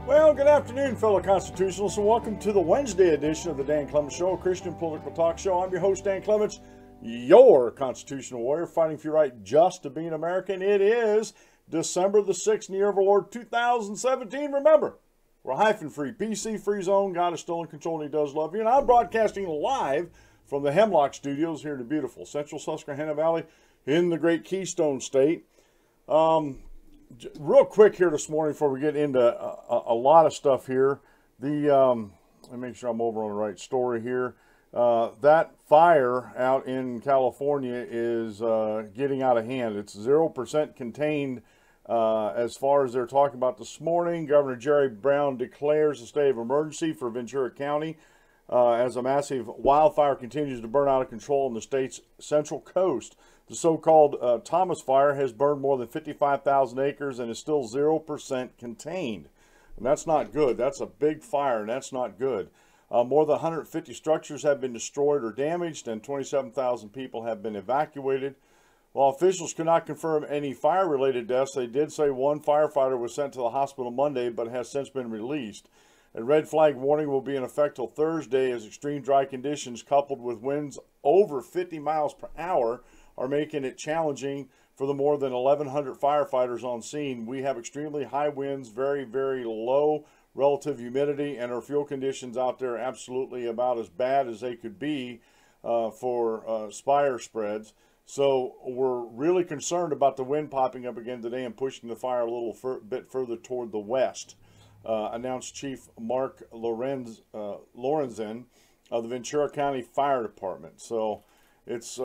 Well, good afternoon, fellow constitutionalists, and welcome to the Wednesday edition of the Dan Clements Show, a Christian political talk show. I'm your host, Dan Clements, your constitutional warrior, fighting for your right just to be an American. It is December the 6th, in the year of our Lord 2017. Remember, we're a hyphen-free, PC-free zone. God is still in control, and He does love you. And I'm broadcasting live from the Hemlock Studios here in the beautiful Central Susquehanna Valley in the great Keystone State. Real quick here this morning before we get into a lot of stuff here. Let me make sure I'm over on the right story here. That fire out in California is getting out of hand. It's 0% contained as far as they're talking about this morning. Governor Jerry Brown declares a state of emergency for Ventura County as a massive wildfire continues to burn out of control on the state's central coast. The so-called Thomas Fire has burned more than 55,000 acres and is still 0% contained. And that's not good. That's a big fire, and that's not good. More than 150 structures have been destroyed or damaged, and 27,000 people have been evacuated. While officials could not confirm any fire-related deaths, they did say one firefighter was sent to the hospital Monday, but has since been released. A red flag warning will be in effect till Thursday as extreme dry conditions coupled with winds over 50 miles per hour are making it challenging for the more than 1,100 firefighters on scene. We have extremely high winds, very, very low relative humidity, and our fuel conditions out there absolutely about as bad as they could be for fire spreads. So we're really concerned about the wind popping up again today and pushing the fire a little bit further toward the west, announced Chief Mark Lorenzen of the Ventura County Fire Department. So it's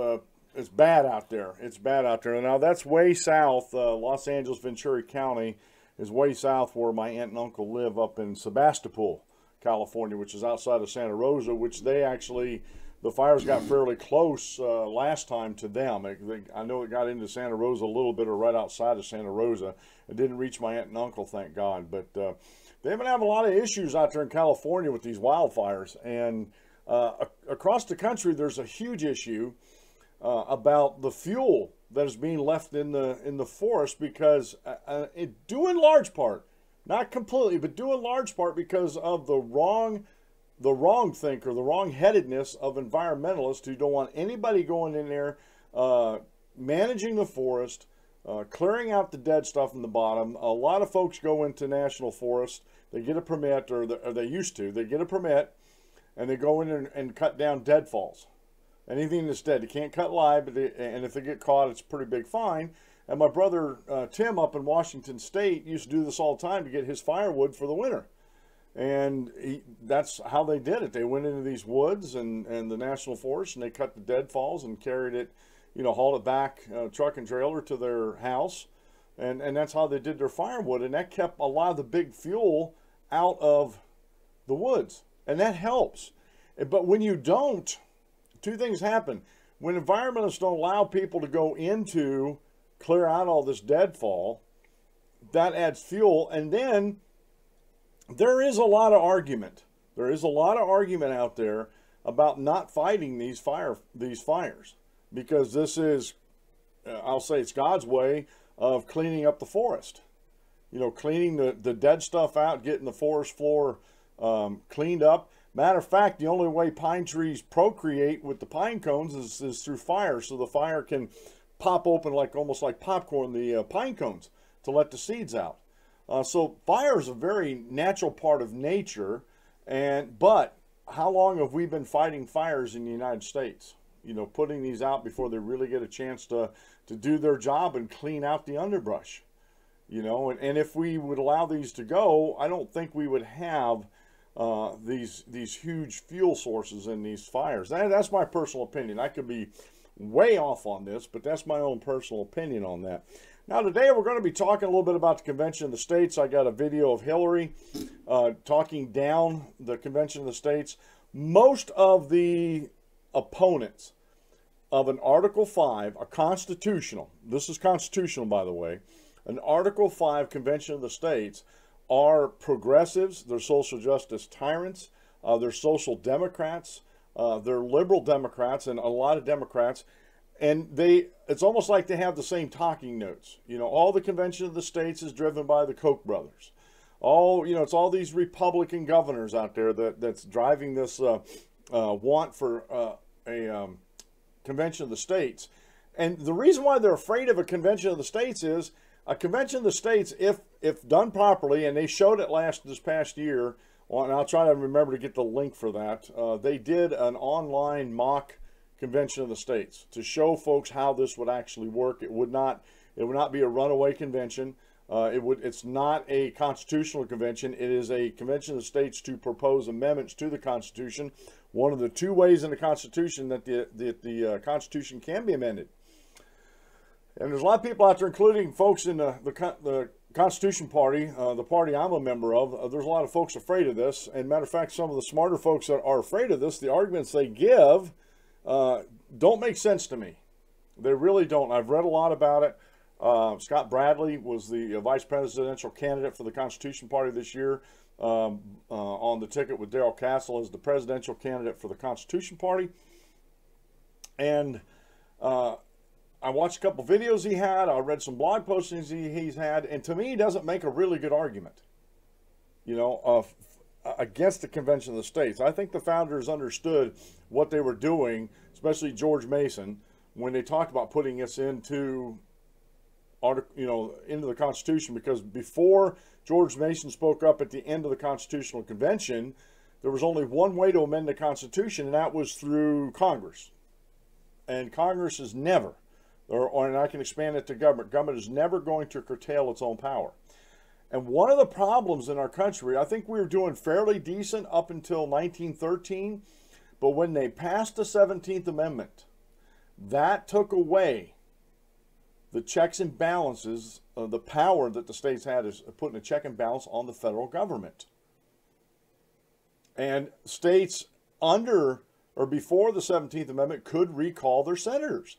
bad out there. It's bad out there. Now, that's way south. Los Angeles, Ventura County is way south where my aunt and uncle live up in Sebastopol, California, which is outside of Santa Rosa, which the fires got fairly close last time to them. I know it got into Santa Rosa a little bit or right outside of Santa Rosa. It didn't reach my aunt and uncle, thank God. But they've been having a lot of issues out there in California with these wildfires. And across the country, there's a huge issue about the fuel that is being left in the forest because due in large part, not completely, but due in large part because of the wrong think or the wrong-headedness of environmentalists who don't want anybody going in there managing the forest, clearing out the dead stuff in the bottom. A lot of folks go into national forest, they get a permit, or they used to, they get a permit, and they go in and cut down deadfalls. Anything that's dead. You can't cut live, and if they get caught, it's a pretty big fine. And my brother Tim up in Washington State used to do this all the time to get his firewood for the winter. And that's how they did it. They went into these woods and the national forest, and they cut the deadfalls and carried it, hauled it back truck and trailer to their house. And that's how they did their firewood. And that kept a lot of the big fuel out of the woods. And that helps. But when you don't, two things happen. When environmentalists don't allow people to go into, clear out all this deadfall, that adds fuel. And then there is a lot of argument. There is a lot of argument out there about not fighting these fires, because this is, I'll say it's God's way of cleaning up the forest. Cleaning the dead stuff out, getting the forest floor cleaned up. Matter of fact, the only way pine trees procreate with the pine cones is through fire. So the fire can pop open almost like popcorn, the pine cones, to let the seeds out. So fire is a very natural part of nature. But how long have we been fighting fires in the United States? Putting these out before they really get a chance to do their job and clean out the underbrush. And if we would allow these to go, I don't think we would have these huge fuel sources in these fires. That's my personal opinion. I could be way off on this, but that's my own personal opinion on that. Now today we're going to be talking a little bit about the Convention of the States. I got a video of Hillary talking down the Convention of the States. Most of the opponents of an Article 5, a constitutional, this is constitutional by the way, an Article 5 Convention of the States are progressives, they're social justice tyrants, they're social democrats, they're liberal Democrats, and a lot of Democrats, and it's almost like they have the same talking notes. All the Convention of the States is driven by the Koch brothers. Oh, you know, it's all these Republican governors out there that's driving this want for a convention of the states. And the reason why they're afraid of a convention of the states is a convention of the states, if done properly, and they showed it this past year, and I'll try to remember to get the link for that. They did an online mock convention of the states to show folks how this would actually work. It would not be a runaway convention. It's not a constitutional convention. It is a convention of the states to propose amendments to the Constitution. One of the two ways in the Constitution that the Constitution can be amended. And there's a lot of people out there, including folks in the Constitution Party, the party I'm a member of. There's a lot of folks afraid of this. And matter of fact, some of the smarter folks that are afraid of this, the arguments they give don't make sense to me. They really don't. I've read a lot about it. Scott Bradley was the vice presidential candidate for the Constitution Party this year on the ticket with Darrell Castle as the presidential candidate for the Constitution Party. And I watched a couple videos he had. I read some blog postings he's had. And to me, he doesn't make a really good argument, you know, against the Convention of the States. I think the founders understood what they were doing, especially George Mason, when they talked about putting this into the Constitution, because before George Mason spoke up at the end of the Constitutional Convention, there was only one way to amend the Constitution, and that was through Congress. And Congress is never, and I can expand it to government. Government is never going to curtail its own power. And one of the problems in our country, I think we were doing fairly decent up until 1913, but when they passed the 17th Amendment, that took away the checks and balances, the power that the states had is putting a check and balance on the federal government. And states under or before the 17th Amendment could recall their senators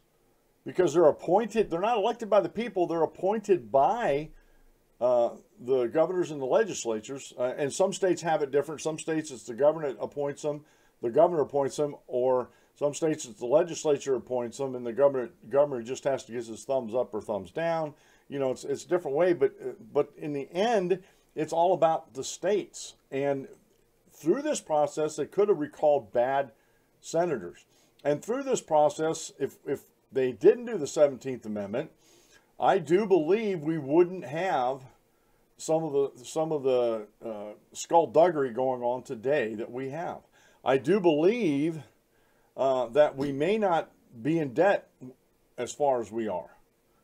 because they're appointed. They're not elected by the people. They're appointed by the governors and the legislatures. And some states have it different. Some states it's the governor appoints them, the governor appoints them, or some states it's the legislature appoints them, and the governor just has to give his thumbs up or thumbs down. You know, it's a different way, but in the end, it's all about the states. And through this process, they could have recalled bad senators. And through this process, if they didn't do the 17th Amendment, I do believe we wouldn't have some of the skullduggery going on today that we have. I do believe that we may not be in debt as far as we are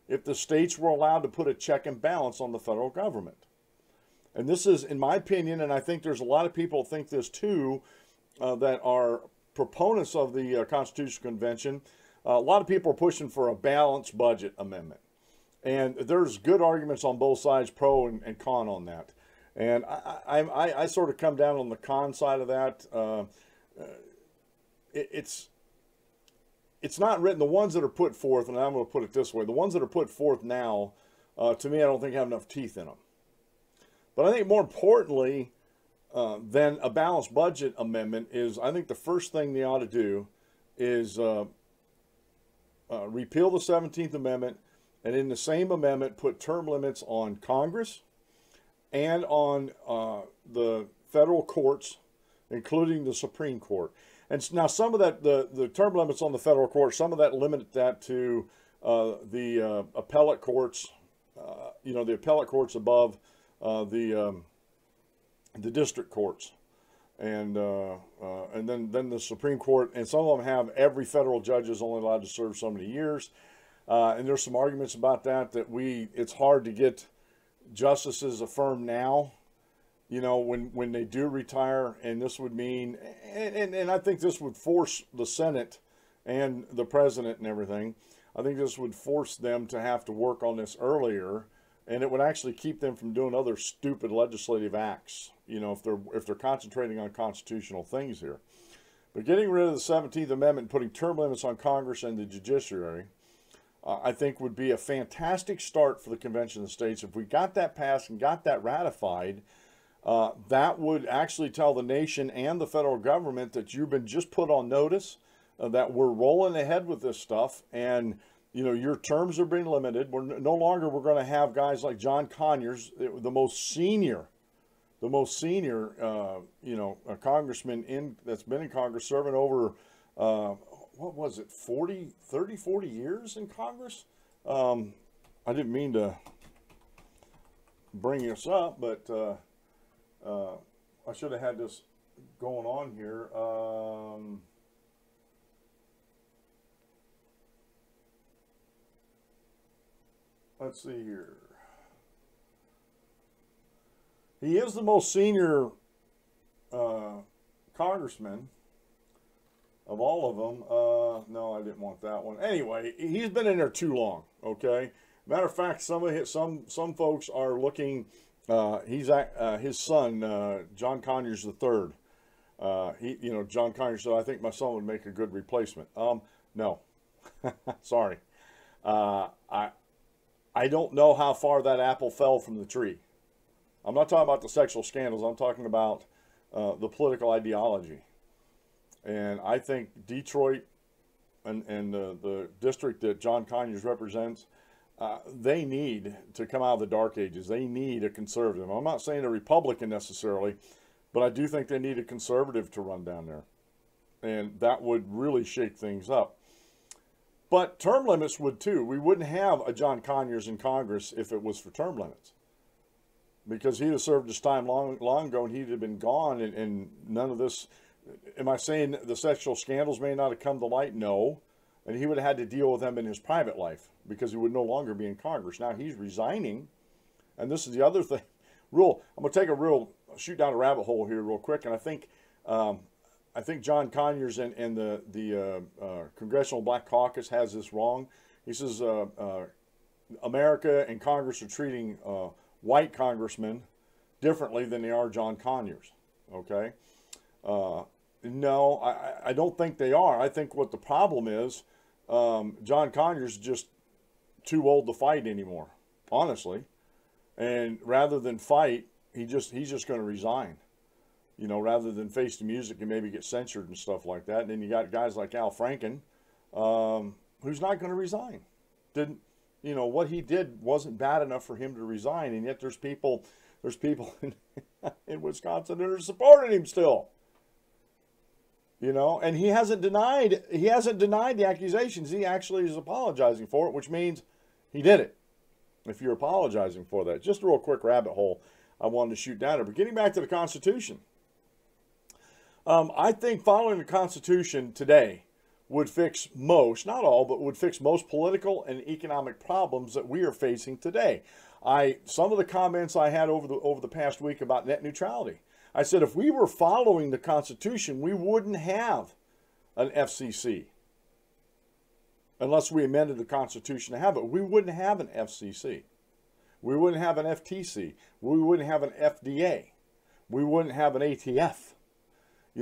if the states were allowed to put a check and balance on the federal government. And this is, in my opinion, and I think there's a lot of people think this too, that are proponents of the Constitutional Convention. A lot of people are pushing for a balanced budget amendment. And there's good arguments on both sides, pro and con on that. And I sort of come down on the con side of that. It's not written. The ones that are put forth, and I'm going to put it this way, the ones that are put forth now, to me, I don't think have enough teeth in them. But I think more importantly than a balanced budget amendment is, I think the first thing they ought to do is repeal the 17th Amendment, and in the same amendment put term limits on Congress and on the federal courts, including the Supreme Court. And now some of that, the term limits on the federal court, some of that limited that to the appellate courts, the appellate courts above the district courts, and then the Supreme Court, and some of them have every federal judge is only allowed to serve so many years, and there's some arguments about that it's hard to get justices affirmed now, when they do retire, and this would mean, and I think this would force the Senate and the president and everything. I think this would force them to have to work on this earlier. And it would actually keep them from doing other stupid legislative acts, if they're concentrating on constitutional things here. But getting rid of the 17th Amendment and putting term limits on Congress and the judiciary, I think would be a fantastic start for the Convention of the States. If we got that passed and got that ratified, that would actually tell the nation and the federal government that you've been just put on notice, that we're rolling ahead with this stuff, and your terms are being limited. We're no longer going to have guys like John Conyers, the most senior the most senior, a congressman that's been in Congress, serving over, what was it, 40 years in Congress? I didn't mean to bring this up, but I should have had this going on here. Let's see here. He is the most senior congressman of all of them. No, I didn't want that one. Anyway, he's been in there too long. Okay. Matter of fact, some folks are looking. His son, John Conyers III. John Conyers said, "I think my son would make a good replacement." No, sorry. I don't know how far that apple fell from the tree. I'm not talking about the sexual scandals. I'm talking about the political ideology. And I think Detroit and the district that John Conyers represents, they need to come out of the dark ages. They need a conservative. I'm not saying a Republican necessarily, but I do think they need a conservative to run down there. And that would really shake things up. But term limits would too. We wouldn't have a John Conyers in Congress if it was for term limits. Because he'd have served his time long ago, and he'd have been gone, and none of this. Am I saying the sexual scandals may not have come to light? No. And he would have had to deal with them in his private life because he would no longer be in Congress. Now he's resigning. And this is the other thing. I'm going to take shoot down a rabbit hole here real quick. And I think John Conyers and the Congressional Black Caucus has this wrong. He says America and Congress are treating white congressmen differently than they are John Conyers. Okay? No, I don't think they are. I think what the problem is, John Conyers is just too old to fight anymore, honestly. And rather than fight, he's just going to resign. Rather than face the music and maybe get censured and stuff like that. And then you got guys like Al Franken, who's not going to resign. What he did wasn't bad enough for him to resign, and yet there's people in Wisconsin that are supporting him still. And he hasn't denied the accusations. He actually is apologizing for it, which means he did it. If you're apologizing for that, just a real quick rabbit hole I wanted to shoot down there. But getting back to the Constitution, I think following the Constitution today would fix most, not all, but would fix most political and economic problems that we are facing today. Some of the comments I had over the past week about net neutrality, I said if we were following the Constitution, we wouldn't have an FCC. Unless we amended the Constitution to have it. We wouldn't have an FCC. We wouldn't have an FTC. We wouldn't have an FDA. We wouldn't have an ATF.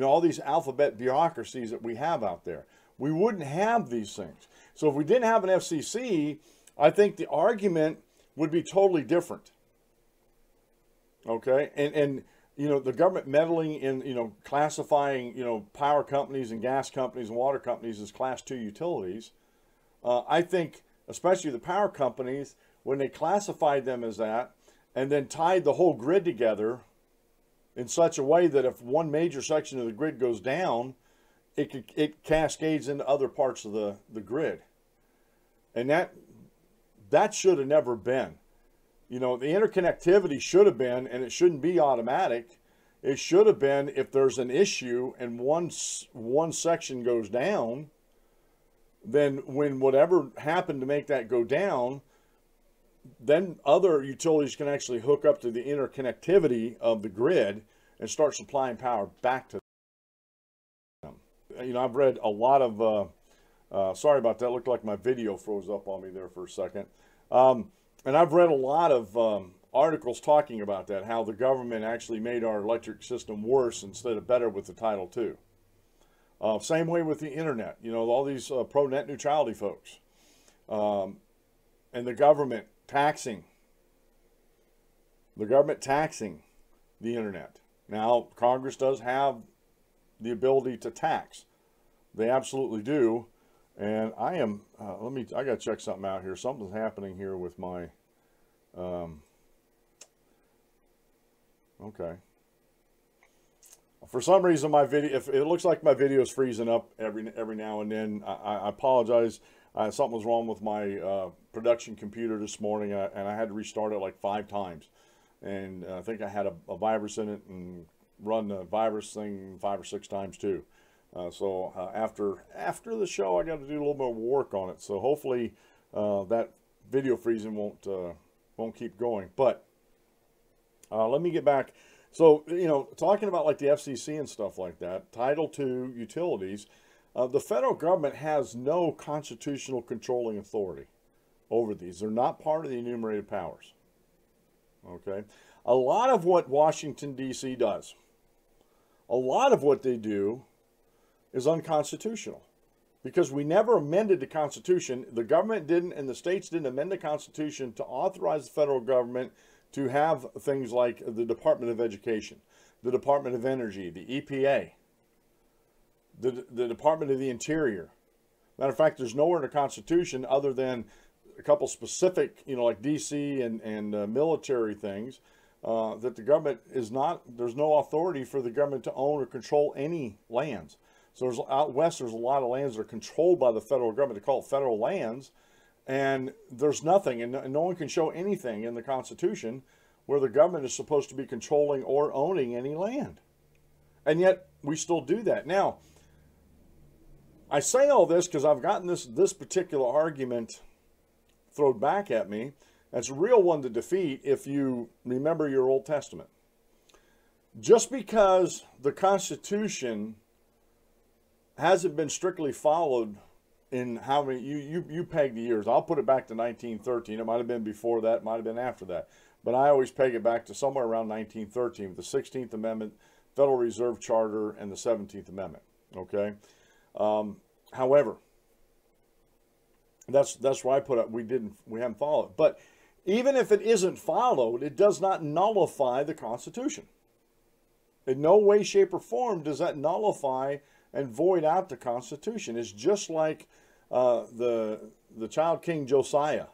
All these alphabet bureaucracies that we have out there. We wouldn't have these things. So if we didn't have an FCC, I think the argument would be totally different. Okay? And the government meddling in, classifying, power companies and gas companies and water companies as Class 2 utilities, I think, especially the power companies, when they classified them as that and then tied the whole grid together in such a way that if one major section of the grid goes down, it cascades into other parts of the grid. And that should have never been. The interconnectivity should have been, and it shouldn't be automatic. It should have been if there's an issue and one section goes down, then when whatever happened to make that go down, then other utilities can actually hook up to the interconnectivity of the grid and start supplying power back to them. I've read a lot of, sorry about that, looked like my video froze up on me there for a second. And I've read a lot of articles talking about that, how the government actually made our electric system worse instead of better with the Title II. Same way with the internet, all these pro-net neutrality folks. And the government taxing the internet. Now, Congress does have the ability to tax. They absolutely do. And I am, I got to check something out here. Something's happening here with my, okay. For some reason, my video, if it looks like my video is freezing up every now and then, I apologize. Something was wrong with my production computer this morning, and I had to restart it like 5 times. And I think I had a virus in it, and run the virus thing 5 or 6 times too. So after the show, I got to do a little bit of work on it. So hopefully that video freezing won't keep going. But let me get back. So, you know, talking about like the FCC and stuff like that, Title II utilities, the federal government has no constitutional controlling authority over these. They're not part of the enumerated powers. Okay? A lot of what Washington, D.C. does, a lot of what they do is unconstitutional, because we never amended the Constitution. The government didn't, and the states didn't amend the Constitution to authorize the federal government to have things like the Department of Education, the Department of Energy, the EPA, the Department of the Interior. Matter of fact, there's nowhere in the Constitution other than a couple specific, you know, like DC and military things, that the government is not, there's no authority for the government to own or control any lands. So there's, out west, there's a lot of lands that are controlled by the federal government. They call it federal lands. And there's nothing, and no one can show anything in the Constitution where the government is supposed to be controlling or owning any land. And yet, we still do that. Now, I say all this because I've gotten this particular argument thrown back at me. It's a real one to defeat if you remember your Old Testament. Just because the Constitution hasn't been strictly followed in how many, you peg the years. I'll put it back to 1913. It might have been before that, might have been after that. But I always peg it back to somewhere around 1913 with the 16th Amendment, Federal Reserve Charter, and the 17th Amendment. Okay? However, that's why I put up, we haven't followed. But even if it isn't followed, it does not nullify the Constitution. In no way, shape, or form does that nullify and void out the Constitution. It's just like the child king Josiah.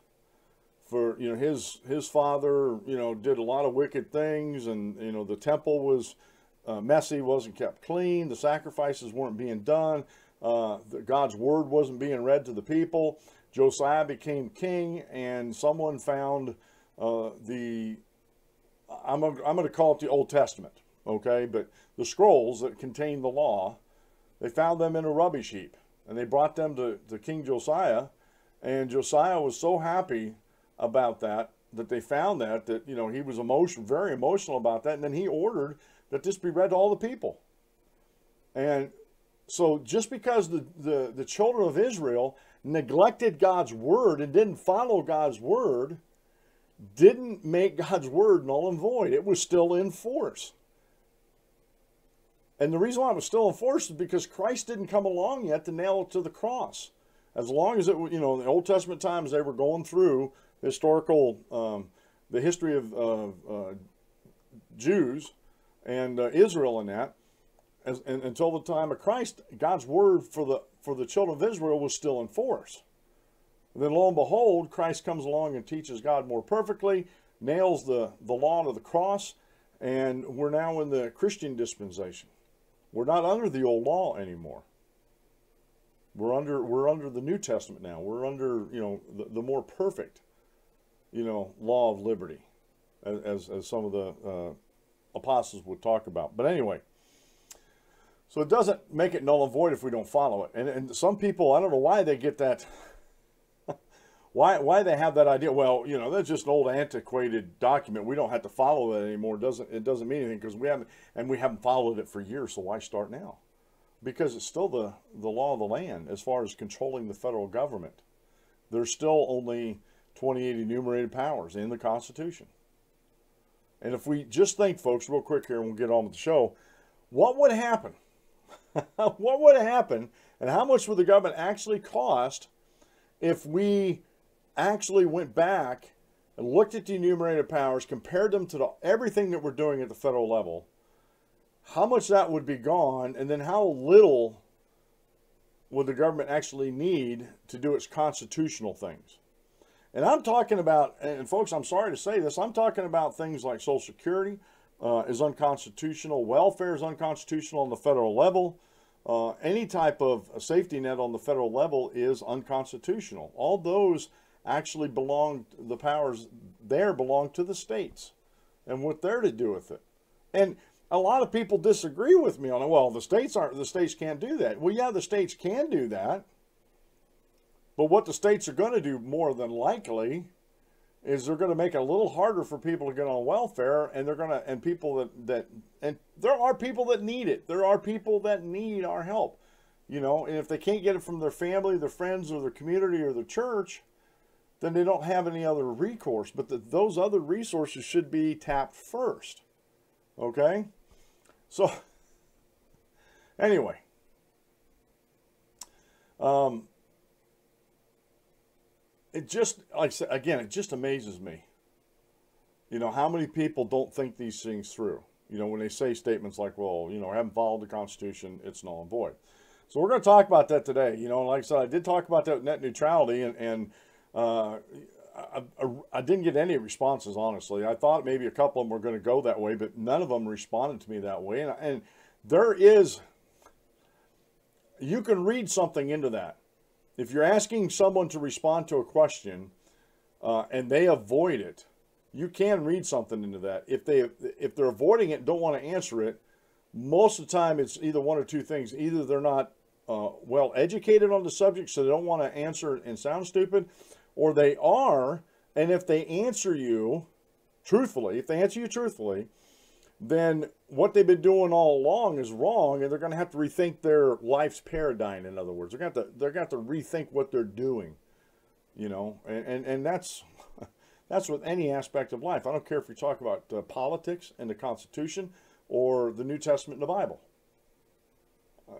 For, you know, his father, you know, did a lot of wicked things, and, you know, the temple was messy, wasn't kept clean, the sacrifices weren't being done, God's word wasn't being read to the people. Josiah became king, and someone found I'm going to call it the Old Testament, okay, but the scrolls that contain the law, they found them in a rubbish heap, and they brought them to King Josiah, and Josiah was so happy about that they found that you know, he was very emotional about that, and then he ordered that this be read to all the people. And so just because the children of Israel neglected God's word and didn't follow God's word, didn't make God's word null and void. It was still in force. And the reason why it was still in force is because Christ didn't come along yet to nail it to the cross. As long as it, you know, in the Old Testament times, they were going through historical, the history of Jews and Israel and that, and until the time of Christ, God's word for the children of Israel was still in force. And then lo and behold, Christ comes along and teaches God more perfectly, nails the law to the cross, and we're now in the Christian dispensation. We're not under the old law anymore. We're under the New Testament now. We're under, you know, the more perfect, you know, law of liberty, as some of the apostles would talk about. But anyway, so it doesn't make it null and void if we don't follow it. And some people, I don't know why they get that, why they have that idea. Well, you know, that's just an old antiquated document. We don't have to follow it anymore. It doesn't mean anything because we haven't followed it for years. So why start now? Because it's still the law of the land as far as controlling the federal government. There's still only 28 enumerated powers in the Constitution. And if we just think, folks, real quick here, and we'll get on with the show, what would happen? What would happen, and how much would the government actually cost if we actually went back and looked at the enumerated powers, compared them to everything that we're doing at the federal level, how much that would be gone, and then how little would the government actually need to do its constitutional things? And I'm talking about, and folks, I'm sorry to say this, I'm talking about things like Social Security, is unconstitutional. Welfare is unconstitutional on the federal level. Any type of safety net on the federal level is unconstitutional. All those actually belong, the powers there belong to the states and what they're to do with it. And a lot of people disagree with me on it. Well, the states can't do that. Well, yeah, the states can do that. But what the states are going to do more than likely is they're going to make it a little harder for people to get on welfare, and they're going to, and people and there are people that need it. There are people that need our help, you know, and if they can't get it from their family, their friends, or their community, or their church, then they don't have any other recourse. But those other resources should be tapped first. Okay? So, anyway. It just, like I said, again, it just amazes me, you know, how many people don't think these things through. You know, when they say statements like, well, you know, I haven't followed the Constitution, it's null and void. So we're going to talk about that today. You know, like I said, I did talk about that net neutrality, and I didn't get any responses, honestly. I thought maybe a couple of them were going to go that way, but none of them responded to me that way. And there is, you can read something into that. If you're asking someone to respond to a question and they avoid it, you can read something into that. If they're avoiding it and don't want to answer it, most of the time it's either one or two things. Either they're not well educated on the subject, so they don't want to answer and sound stupid, or they are, and if they answer you truthfully, then what they've been doing all along is wrong, and they're going to have to rethink their life's paradigm. In other words, they're going to have to rethink what they're doing, you know, and that's with any aspect of life. I don't care if you talk about politics and the Constitution or the New Testament and the Bible.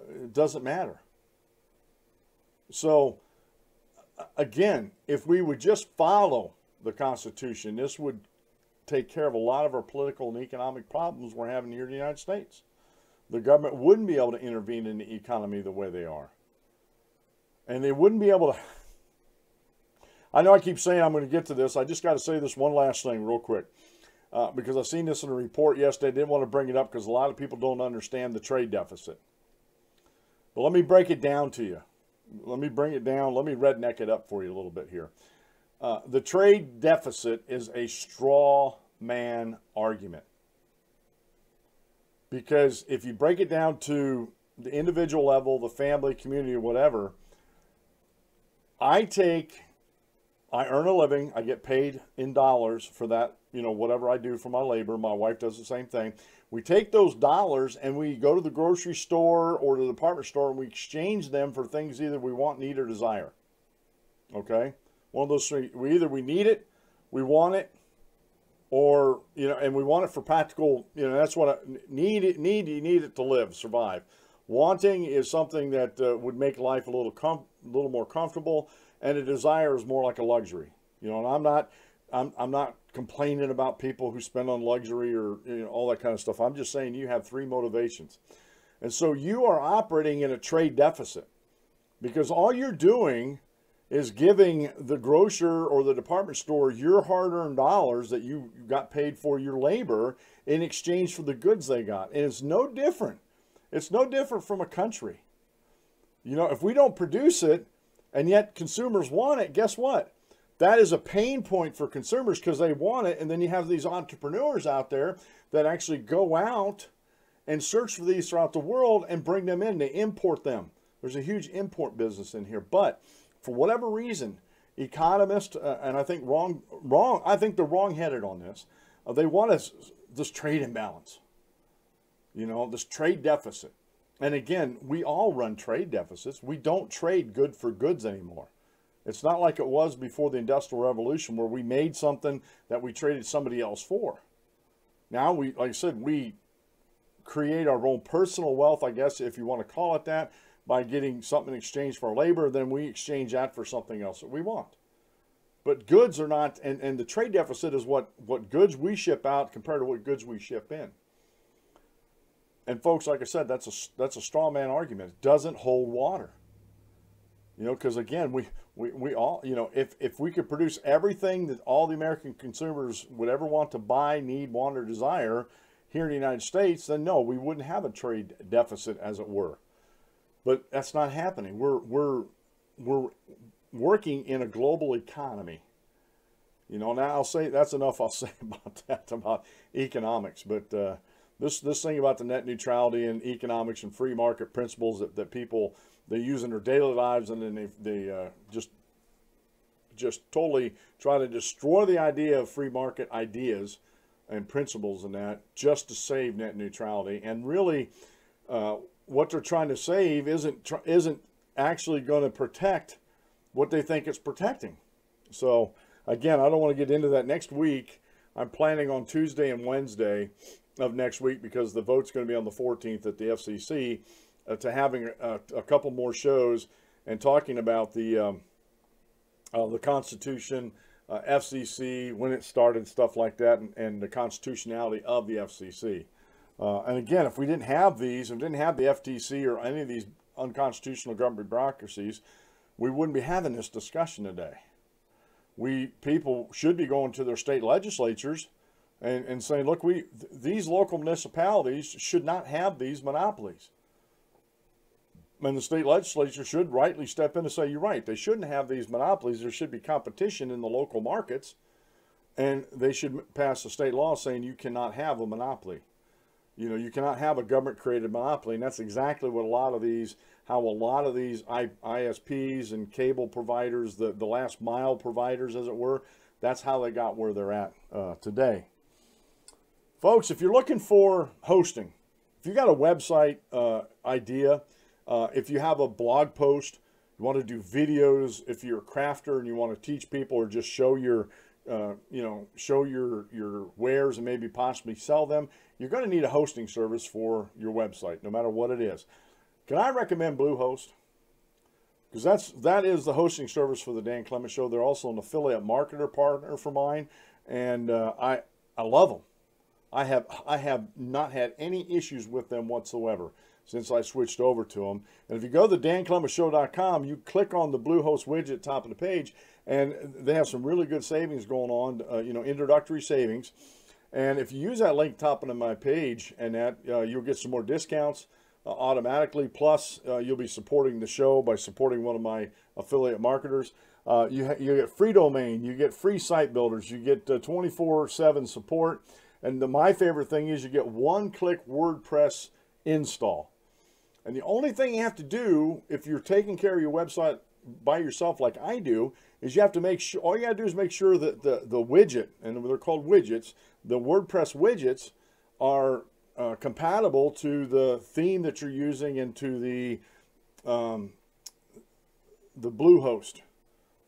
It doesn't matter. So, again, if we would just follow the Constitution, this would take care of a lot of our political and economic problems we're having here in the United States. The government wouldn't be able to intervene in the economy the way they are. And they wouldn't be able to... I know I keep saying I'm going to get to this. I just got to say this one last thing real quick. Because I've seen this in a report yesterday. I didn't want to bring it up because a lot of people don't understand the trade deficit. But let me break it down to you. Let me bring it down. Let me redneck it up for you a little bit here. The trade deficit is a straw man argument. Because if you break it down to the individual level, the family, community, or whatever, I earn a living, I get paid in dollars for that, you know, whatever I do for my labor. My wife does the same thing. We take those dollars and we go to the grocery store or to the department store and we exchange them for things either we want, need, or desire. Okay? One of those three. We need it, we want it, or, you know, and we want it for practical, you know, that's what you need it to live, survive. Wanting is something that would make life a little more comfortable, and a desire is more like a luxury. You know, and I'm not complaining about people who spend on luxury or, you know, all that kind of stuff. I'm just saying you have three motivations. And so you are operating in a trade deficit because all you're doing is giving the grocer or the department store your hard-earned dollars that you got paid for your labor in exchange for the goods they got. And it's no different. It's no different from a country. You know, if we don't produce it and yet consumers want it, guess what? That is a pain point for consumers because they want it. And then you have these entrepreneurs out there that actually go out and search for these throughout the world and bring them in. They import them. There's a huge import business in here. But for whatever reason, economists, and I think I think they're wrong-headed on this. They want this trade imbalance, you know, this trade deficit. And again, we all run trade deficits. We don't trade good for goods anymore. It's not like it was before the Industrial Revolution where we made something that we traded somebody else for. Now, like I said, we create our own personal wealth, I guess, if you want to call it that, by getting something in exchange for our labor, then we exchange that for something else that we want. But goods are not, and the trade deficit is what goods we ship out compared to what goods we ship in. And folks, like I said, that's a straw man argument. It doesn't hold water. You know, because again, we all, you know, if we could produce everything that all the American consumers would ever want to buy, need, want, or desire here in the United States, then no, we wouldn't have a trade deficit, as it were. But that's not happening. We're working in a global economy. You know, now I'll say that's enough I'll say about that, about economics. But this thing about the net neutrality and economics and free market principles that people, they use in their daily lives, and then they just totally try to destroy the idea of free market ideas and principles and that, just to save net neutrality. And really what they're trying to save isn't actually going to protect what they think it's protecting. So again, I don't want to get into that. Next week, I'm planning on Tuesday and Wednesday of next week, because the vote's going to be on the 14th at the FCC, to having a couple more shows and talking about the Constitution, FCC, when it started, stuff like that, and the constitutionality of the FCC. And again, if we didn't have these, if we didn't have the FTC or any of these unconstitutional government bureaucracies, we wouldn't be having this discussion today. People should be going to their state legislatures and saying, look, these local municipalities should not have these monopolies. And the state legislature should rightly step in and say, you're right, they shouldn't have these monopolies. There should be competition in the local markets, and they should pass a state law saying you cannot have a monopoly. You know, you cannot have a government-created monopoly, and that's exactly what how a lot of these ISPs and cable providers, the last mile providers, as it were, that's how they got where they're at today. Folks, if you're looking for hosting, if you got a website idea, if you have a blog post, you want to do videos, if you're a crafter and you want to teach people or just show your show your wares and maybe possibly sell them, you're going to need a hosting service for your website, no matter what it is. Can I recommend Bluehost? Because that is the hosting service for the Dan Clement Show. They're also an affiliate marketer partner for mine, and I love them. I have not had any issues with them whatsoever since I switched over to them. And if you go to danclementshow.com, you click on the Bluehost widget top of the page, and they have some really good savings going on, introductory savings. And if you use that link top of my page, and that you'll get some more discounts automatically. Plus, you'll be supporting the show by supporting one of my affiliate marketers. You get free domain, you get free site builders, you get 24/7 support. And my favorite thing is you get one-click WordPress install. And the only thing you have to do if you're taking care of your website by yourself like I do is you have to make sure, all you got to do is make sure that the widget, and they're called widgets, the WordPress widgets are compatible to the theme that you're using and to the Bluehost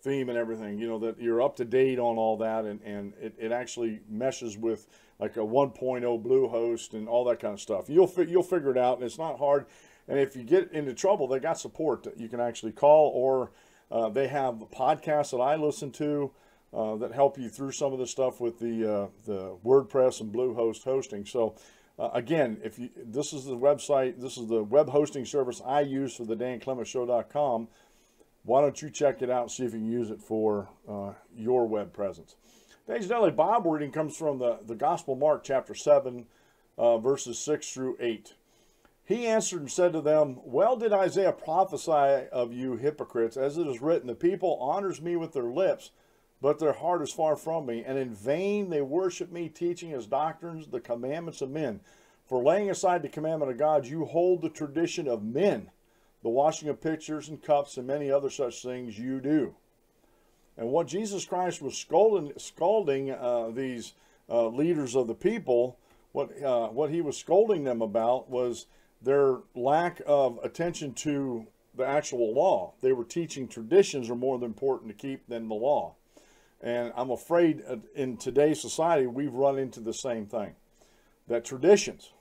theme and everything, that you're up to date on all that, and it actually meshes with like a 1.0 Bluehost and all that kind of stuff. You'll figure it out, and it's not hard. And if you get into trouble, they got support that you can actually call, or they have podcasts that I listen to that help you through some of the stuff with the WordPress and Bluehost hosting. So again, this is the website, this is the web hosting service I use for the danclementshow.com. Why don't you check it out and see if you can use it for your web presence? Today's Daily Bible reading comes from the Gospel of Mark, chapter 7, verses 6 through 8. He answered and said to them, well did Isaiah prophesy of you hypocrites, as it is written, the people honors me with their lips, but their heart is far from me. And in vain they worship me, teaching as doctrines the commandments of men. For laying aside the commandment of God, you hold the tradition of men. The washing of pitchers and cups and many other such things you do. And what Jesus Christ was scolding these leaders of the people, what he was scolding them about was their lack of attention to the actual law. They were teaching traditions are more important to keep than the law. And I'm afraid in today's society, we've run into the same thing. That traditions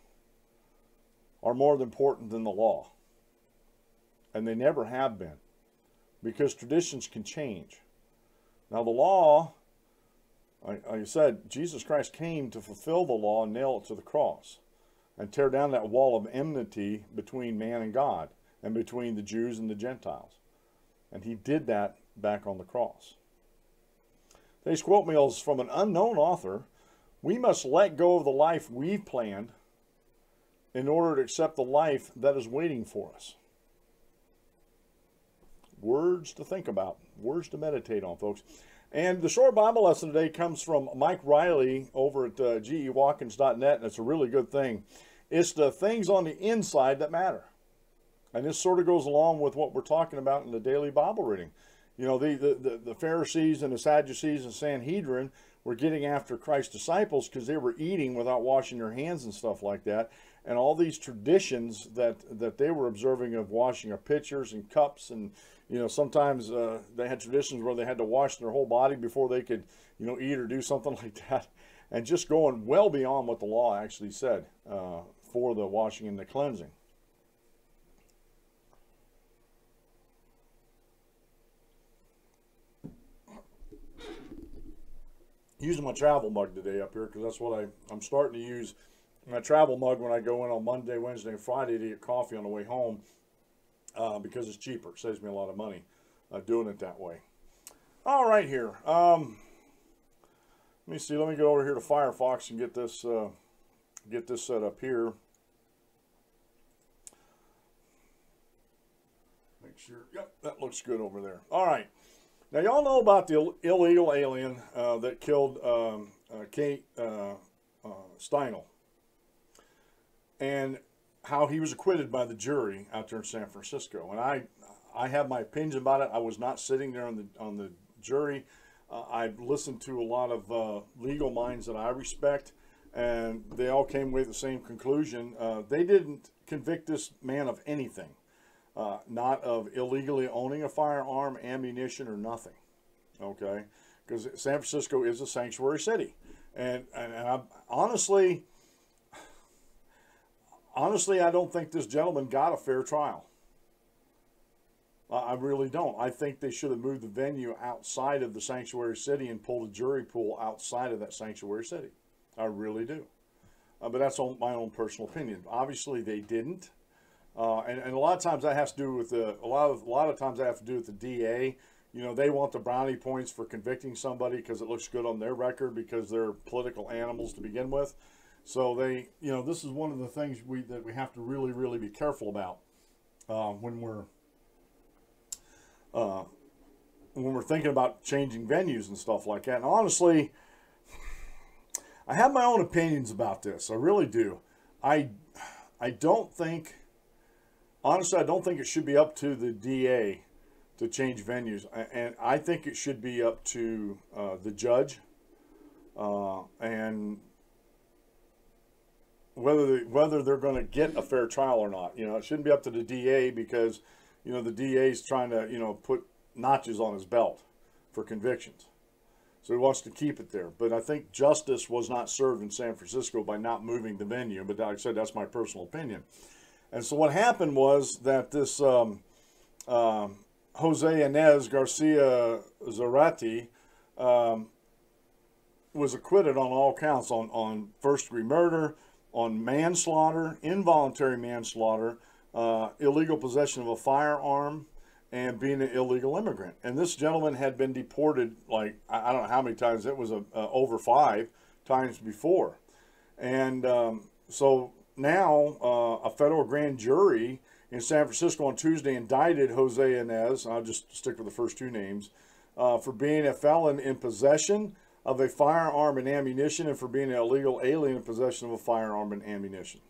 are more important than the law. And they never have been. Because traditions can change. Now the law, like I said, Jesus Christ came to fulfill the law and nail it to the cross. And tear down that wall of enmity between man and God. And between the Jews and the Gentiles. And he did that back on the cross. Today's quote meal is from an unknown author. We must let go of the life we've planned in order to accept the life that is waiting for us. Words to think about, words to meditate on, folks. And the short Bible lesson today comes from Mike Riley over at gewatkins.net, and it's a really good thing. It's the things on the inside that matter. And this sort of goes along with what we're talking about in the daily Bible reading. You know, the Pharisees and the Sadducees and Sanhedrin were getting after Christ's disciples because they were eating without washing their hands and stuff like that. And all these traditions that they were observing of washing of pitchers and cups, and you know, sometimes they had traditions where they had to wash their whole body before they could, you know, eat or do something like that, and just going well beyond what the law actually said for the washing and the cleansing. Using my travel mug today up here because that's what I'm starting to use. My travel mug when I go in on Monday, Wednesday, and Friday to get coffee on the way home because it's cheaper. It saves me a lot of money doing it that way. All right, here. Let me see. Let me go over here to Firefox and get this set up here. Make sure. Yep, that looks good over there. All right. Now, y'all know about the illegal alien that killed Kate Steinle, and how he was acquitted by the jury out there in San Francisco. And I have my opinions about it. I was not sitting there on the jury. I've listened to a lot of legal minds that I respect, and they all came with the same conclusion. They didn't convict this man of anything. Not of illegally owning a firearm, ammunition, or nothing. Okay, because San Francisco is a sanctuary city, and I, honestly, I don't think this gentleman got a fair trial. I really don't. I think they should have moved the venue outside of the sanctuary city and pulled a jury pool outside of that sanctuary city. I really do. But that's my own personal opinion. Obviously, they didn't. And a lot of times that has to do with a lot of times that have to do with the DA. You know, they want the brownie points for convicting somebody because it looks good on their record because they're political animals to begin with. So they, you know, this is one of the things that we have to really, really be careful about when we're thinking about changing venues and stuff like that. And honestly, I have my own opinions about this. I really do. I don't think. Honestly, I don't think it should be up to the DA to change venues, and I think it should be up to the judge and whether they're going to get a fair trial or not. You know, it shouldn't be up to the DA because, you know, the DA is trying to, you know, put notches on his belt for convictions. So he wants to keep it there. But I think justice was not served in San Francisco by not moving the venue. But like I said, that's my personal opinion. And so what happened was that this Jose Inez Garcia-Zarate was acquitted on all counts on first-degree murder, on manslaughter, involuntary manslaughter, illegal possession of a firearm, and being an illegal immigrant. And this gentleman had been deported, like, I don't know how many times. It was over 5 times before. And so now a federal grand jury in San Francisco on Tuesday indicted Jose Inez, I'll just stick with the first 2 names, for being a felon in possession of a firearm and ammunition, and for being an illegal alien in possession of a firearm and ammunition.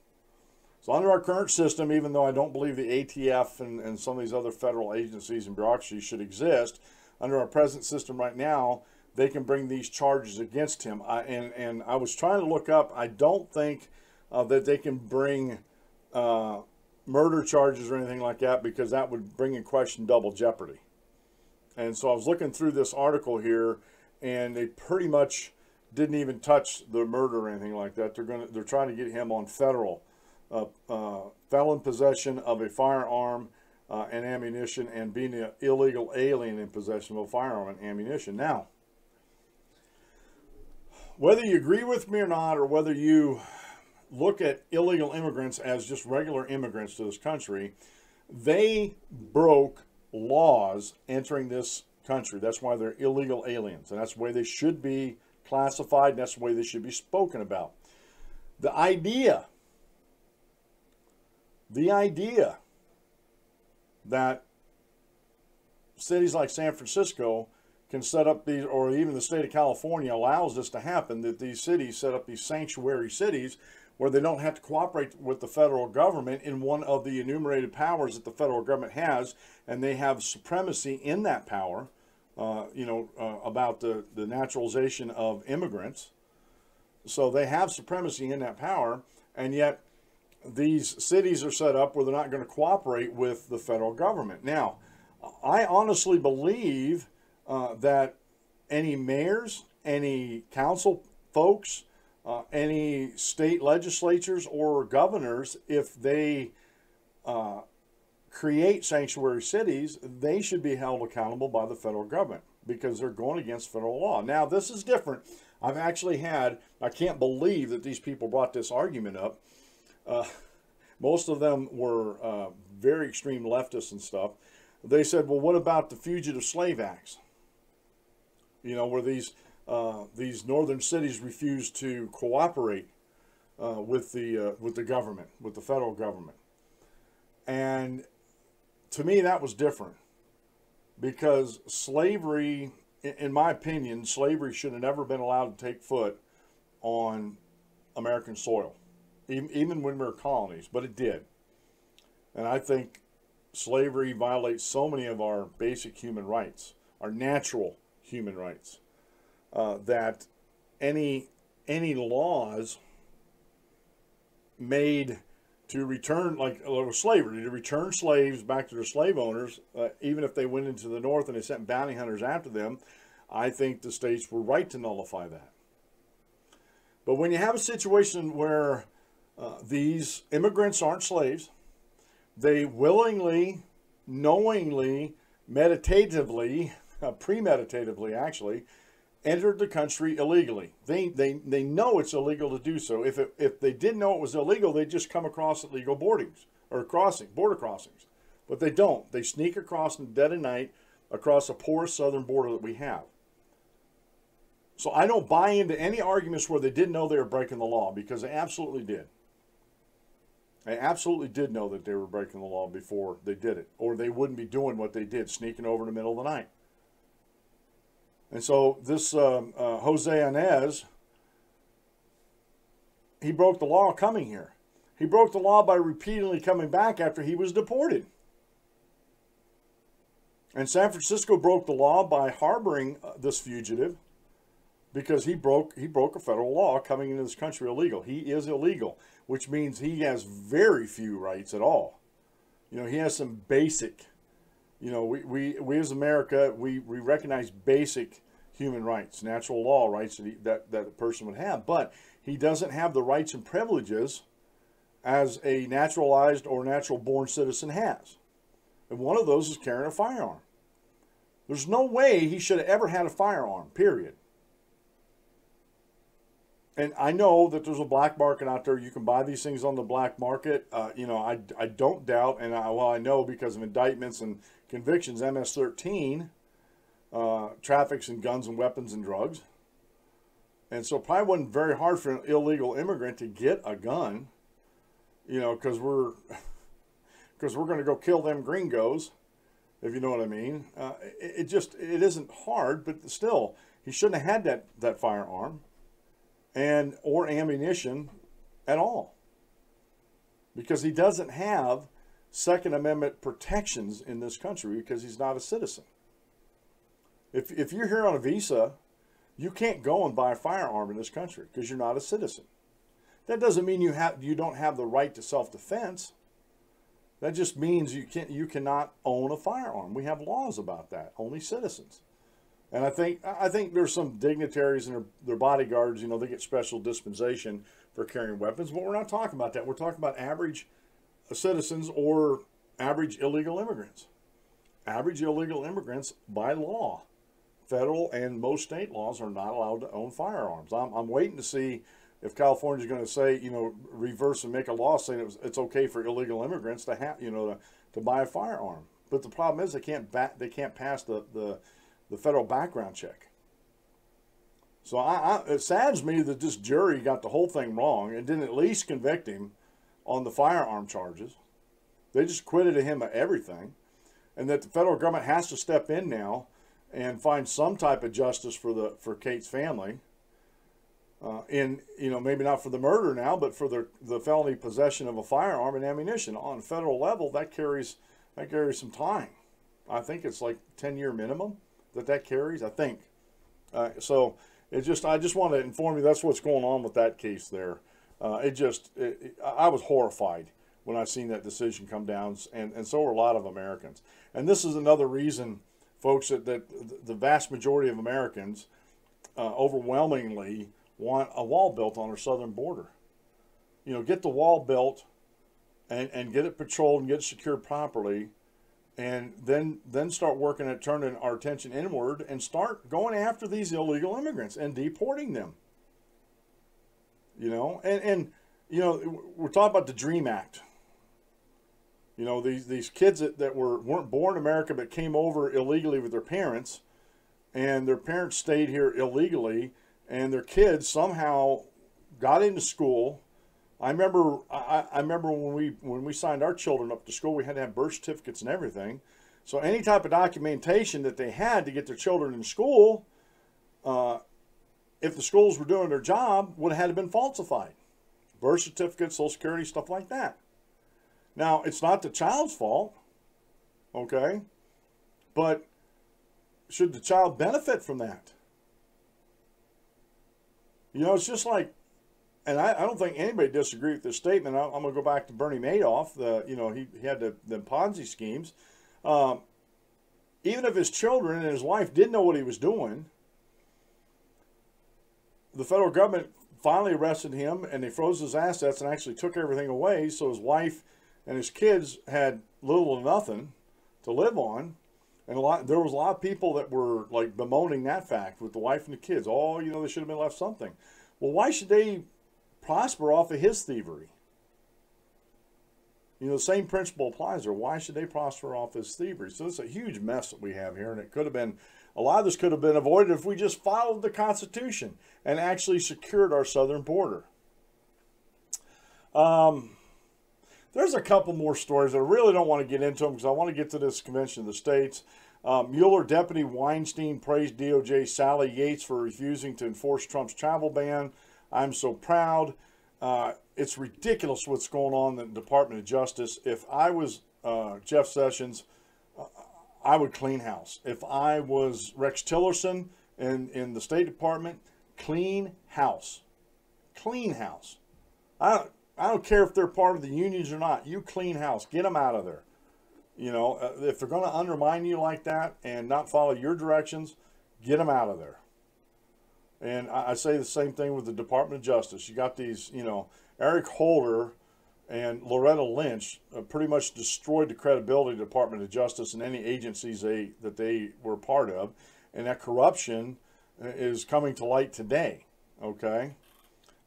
So under our current system, even though I don't believe the ATF and some of these other federal agencies and bureaucracies should exist, under our present system right now, they can bring these charges against him. And I was trying to look up, I don't think that they can bring murder charges or anything like that, because that would bring in question double jeopardy. And so I was looking through this article here, and they pretty much didn't even touch the murder or anything like that. They're trying to get him on federal felon possession of a firearm and ammunition, and being an illegal alien in possession of a firearm and ammunition. Now, whether you agree with me or not, or whether you look at illegal immigrants as just regular immigrants to this country, they broke laws entering this country. That's why they're illegal aliens, and that's the way they should be classified, and that's the way they should be spoken about. The idea that cities like San Francisco can set up these, or even the state of California allows this to happen, that these cities set up these sanctuary cities where they don't have to cooperate with the federal government in one of the enumerated powers that the federal government has, and they have supremacy in that power, about the naturalization of immigrants. So they have supremacy in that power, and yet these cities are set up where they're not going to cooperate with the federal government. Now, I honestly believe that any mayors, any council folks, any state legislatures or governors, if they create sanctuary cities, they should be held accountable by the federal government because they're going against federal law. Now, this is different. I've actually had, I can't believe that these people brought this argument up. Most of them were very extreme leftists and stuff. They said, well, what about the Fugitive Slave Acts? Where these northern cities refuse to cooperate with the government, with the federal government. And to me, that was different, because slavery, in my opinion, slavery should have never been allowed to take foot on American soil, even when we were colonies, but it did. And I think slavery violates so many of our basic human rights, our natural human rights, that any laws made to return, like slavery, to return slaves back to their slave owners, even if they went into the North and they sent bounty hunters after them, I think the states were right to nullify that. But when you have a situation where these immigrants aren't slaves, they willingly, knowingly, meditatively, premeditatively actually, entered the country illegally. They know it's illegal to do so. If they didn't know it was illegal, they'd just come across illegal border crossings. But they don't. They sneak across in the dead of night across a porous southern border that we have. So I don't buy into any arguments where they didn't know they were breaking the law, because they absolutely did. They absolutely did know that they were breaking the law before they did it, or they wouldn't be doing what they did, sneaking over in the middle of the night. And so this Jose Inez, he broke the law coming here. He broke the law by repeatedly coming back after he was deported. And San Francisco broke the law by harboring this fugitive, because he broke a federal law coming into this country illegal. He is illegal, which means he has very few rights at all. He has some basic, we as America, we recognize basic human rights, natural law rights that a person would have, but he doesn't have the rights and privileges as a naturalized or natural born citizen has. And one of those is carrying a firearm. There's no way he should have ever had a firearm, period. And I know that there's a black market out there. You can buy these things on the black market. I don't doubt, and I know because of indictments and convictions, MS-13 traffics in guns and weapons and drugs. And so it probably wasn't very hard for an illegal immigrant to get a gun, because we're going to go kill them gringos, if you know what I mean. It isn't hard, but still, he shouldn't have had that firearm or ammunition at all, because he doesn't have Second Amendment protections in this country because he's not a citizen. If you're here on a visa, you can't go and buy a firearm in this country because you're not a citizen. That doesn't mean you don't have the right to self-defense. That just means you cannot own a firearm. We have laws about that. Only citizens. And I think there's some dignitaries and their bodyguards, they get special dispensation for carrying weapons, but we're not talking about that. We're talking about average citizens or average illegal immigrants. Average illegal immigrants, by law, federal and most state laws, are not allowed to own firearms. I'm waiting to see if California is going to say, reverse and make a law saying it's okay for illegal immigrants to have, to buy a firearm. But the problem is they can't pass the federal background check. So it saddens me that this jury got the whole thing wrong and didn't at least convict him on the firearm charges. They just acquitted him of everything, and that the federal government has to step in now and find some type of justice for Kate's family. Maybe not for the murder now, but for the felony possession of a firearm and ammunition on a federal level, that carries some time. I think it's like 10-year minimum that carries, I think. So I just want to inform you that's what's going on with that case there. I was horrified when I seen that decision come down, and so were a lot of Americans. And this is another reason, folks, that the vast majority of Americans overwhelmingly want a wall built on our southern border. Get the wall built and get it patrolled and get it secured properly, and then start working at turning our attention inward and start going after these illegal immigrants and deporting them. And we're talking about the DREAM Act. These kids that weren't born in America but came over illegally with their parents, and their parents stayed here illegally, and their kids somehow got into school. I remember when we signed our children up to school, we had to have birth certificates and everything. So any type of documentation that they had to get their children in school, if the schools were doing their job, would have had to been falsified. Birth certificates, Social Security, stuff like that. Now, it's not the child's fault, okay? But should the child benefit from that? It's just like, and I don't think anybody disagrees with this statement. I'm going to go back to Bernie Madoff. He had the Ponzi schemes. Even if his children and his wife didn't know what he was doing, the federal government finally arrested him, and they froze his assets and actually took everything away. So his wife and his kids had little or nothing to live on. And there was a lot of people that were like bemoaning that fact with the wife and the kids. Oh, they should have been left something. Well, why should they prosper off of his thievery? The same principle applies there. Why should they prosper off his thievery? So it's a huge mess that we have here, and it could have been, a lot of this could have been avoided if we just followed the Constitution and actually secured our southern border. There's a couple more stories that I really don't want to get into them because I want to get to this Convention of the States. Mueller Deputy Weinstein praised DOJ Sally Yates for refusing to enforce Trump's travel ban. I'm so proud. It's ridiculous what's going on in the Department of Justice. If I was Jeff Sessions, I would clean house. If I was Rex Tillerson in the State Department, clean house. Clean house. I don't care if they're part of the unions or not. You clean house. Get them out of there. If they're going to undermine you like that and not follow your directions, get them out of there. And I say the same thing with the Department of Justice. You got these, Eric Holder and Loretta Lynch pretty much destroyed the credibility of the Department of Justice and any agencies that they were part of. And that corruption is coming to light today, okay?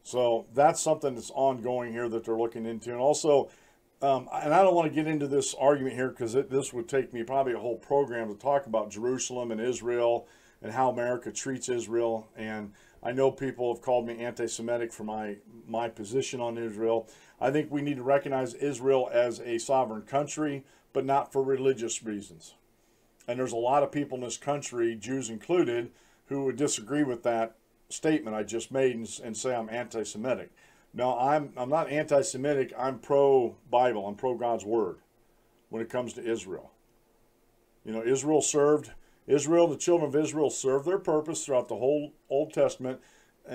So that's something that's ongoing here that they're looking into. And also, and I don't want to get into this argument here because this would take me probably a whole program to talk about Jerusalem and Israel and how America treats Israel. And I know people have called me anti-Semitic for my position on Israel. I think we need to recognize Israel as a sovereign country, but not for religious reasons. And there's a lot of people in this country, Jews included, who would disagree with that statement I just made and say I'm anti-Semitic. No, I'm not anti-Semitic. I'm pro-Bible. I'm pro-God's Word when it comes to Israel. Israel, the children of Israel served their purpose throughout the whole Old Testament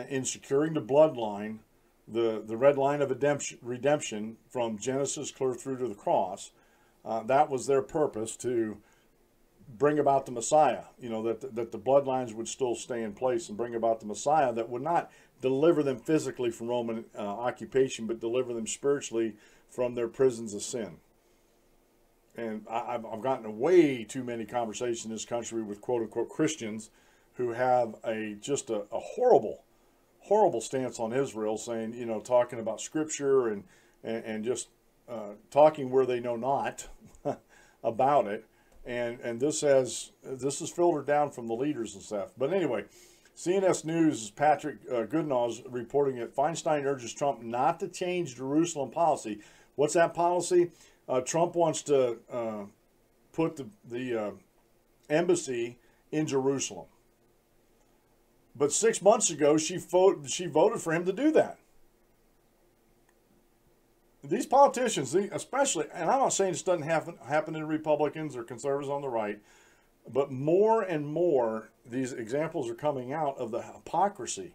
in securing the bloodline, the red line of redemption from Genesis clear through to the cross. That was their purpose, to bring about the Messiah, that the bloodlines would still stay in place and bring about the Messiah that would not deliver them physically from Roman occupation, but deliver them spiritually from their prisons of sin. And I've gotten way too many conversations in this country with quote-unquote Christians who have just a horrible, horrible stance on Israel, saying, talking about Scripture and just talking where they know not about it. And this is filtered down from the leaders and stuff. But anyway, CNS News' Patrick Goodenow is reporting that Feinstein urges Trump not to change Jerusalem policy. What's that policy? Trump wants to put the embassy in Jerusalem. But 6 months ago, she voted for him to do that. These politicians, especially, and I'm not saying this doesn't happen to Republicans or conservatives on the right, but more and more these examples are coming out of the hypocrisy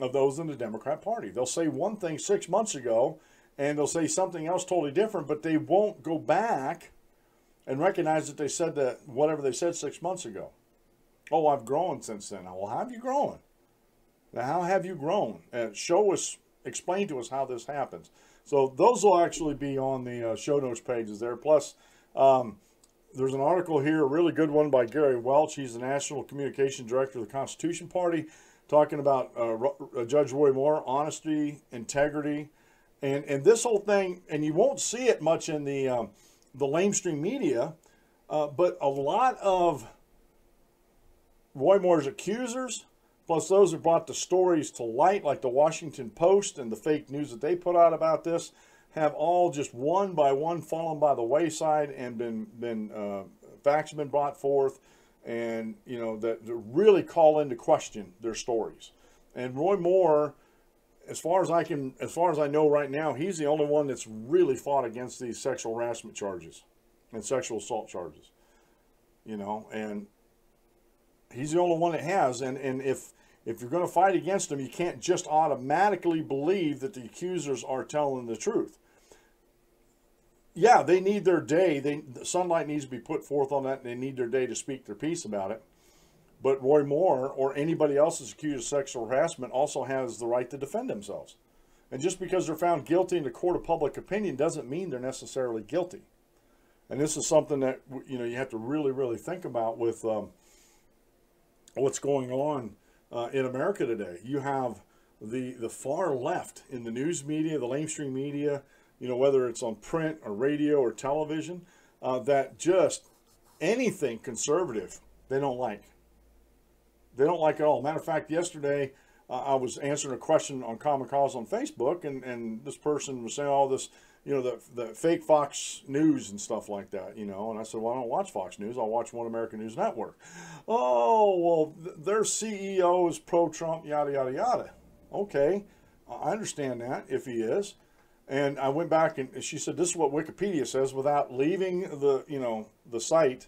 of those in the Democrat Party. They'll say one thing 6 months ago, and they'll say something else totally different, but they won't go back and recognize that they said that whatever they said 6 months ago. Oh, I've grown since then. Well, how have you grown? Now, how have you grown? Show us, explain to us how this happens. So those will actually be on the show notes pages there. Plus, there's an article here, a really good one by Gary Welch. He's the National Communication Director of the Constitution Party, talking about Judge Roy Moore, honesty, integrity, and this whole thing. And you won't see it much in the lamestream media, but a lot of Roy Moore's accusers, plus those who brought the stories to light, like the Washington Post and the fake news that they put out about this, have all just one by one fallen by the wayside and facts have been brought forth, and you know that really call into question their stories. And Roy Moore, as far as I know right now, he's the only one that's really fought against these sexual harassment charges and sexual assault charges. You know, and he's the only one that has. And if you're going to fight against him, you can't just automatically believe that the accusers are telling the truth. Yeah, they need their day. The sunlight needs to be put forth on that, and they need their day to speak their piece about it. But Roy Moore or anybody else that's accused of sexual harassment also has the right to defend themselves. And just because they're found guilty in the court of public opinion doesn't mean they're necessarily guilty. And this is something that you have to really, really think about with what's going on in America today. You have the far left in the news media, the lamestream media, whether it's on print or radio or television, that just anything conservative they don't like. They don't like at all. Matter of fact, yesterday I was answering a question on Common Cause on Facebook, and this person was saying all this, the fake Fox News and stuff like that, and I said, well, I don't watch Fox News. I'll watch One American News Network. Oh, well, their CEO is pro-Trump, yada, yada, yada. Okay, I understand that, if he is. And I went back, and she said, this is what Wikipedia says, without leaving the site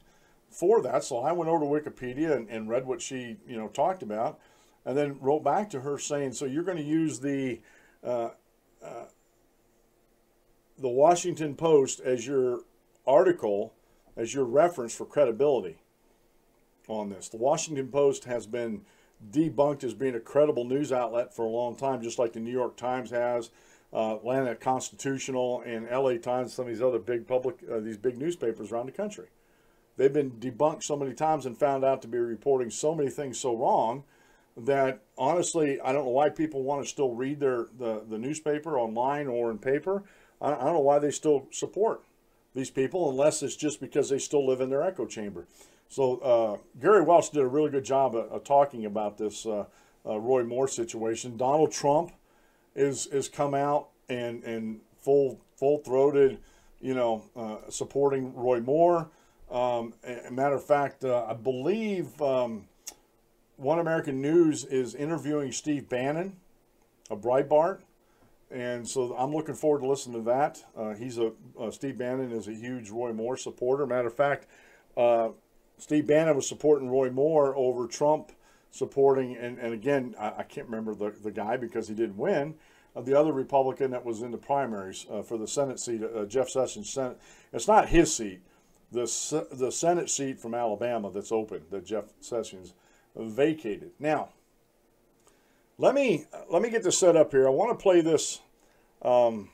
for that. So I went over to Wikipedia and read what she, talked about, and then wrote back to her saying, so you're going to use the Washington Post as your article, as your reference for credibility on this. The Washington Post has been debunked as being a credible news outlet for a long time, just like the New York Times has, Atlanta Constitutional, and LA Times, some of these other big these big newspapers around the country. They've been debunked so many times and found out to be reporting so many things so wrong that, honestly, I don't know why people want to still read the newspaper online or in paper. I don't know why they still support these people, unless it's just because they still live in their echo chamber. So Gary Welch did a really good job of talking about this Roy Moore situation. Donald Trump is come out and full-throated, supporting Roy Moore. Matter of fact, I believe One American News is interviewing Steve Bannon of Breitbart. And so I'm looking forward to listening to that. Steve Bannon is a huge Roy Moore supporter. Matter of fact, Steve Bannon was supporting Roy Moore over Trump supporting, and again, I can't remember the guy because he didn't win, the other Republican that was in the primaries for the Senate seat, Jeff Sessions' Senate. It's not his seat, the Senate seat from Alabama that's open that Jeff Sessions vacated. Now, let me get this set up here. I want to play this. I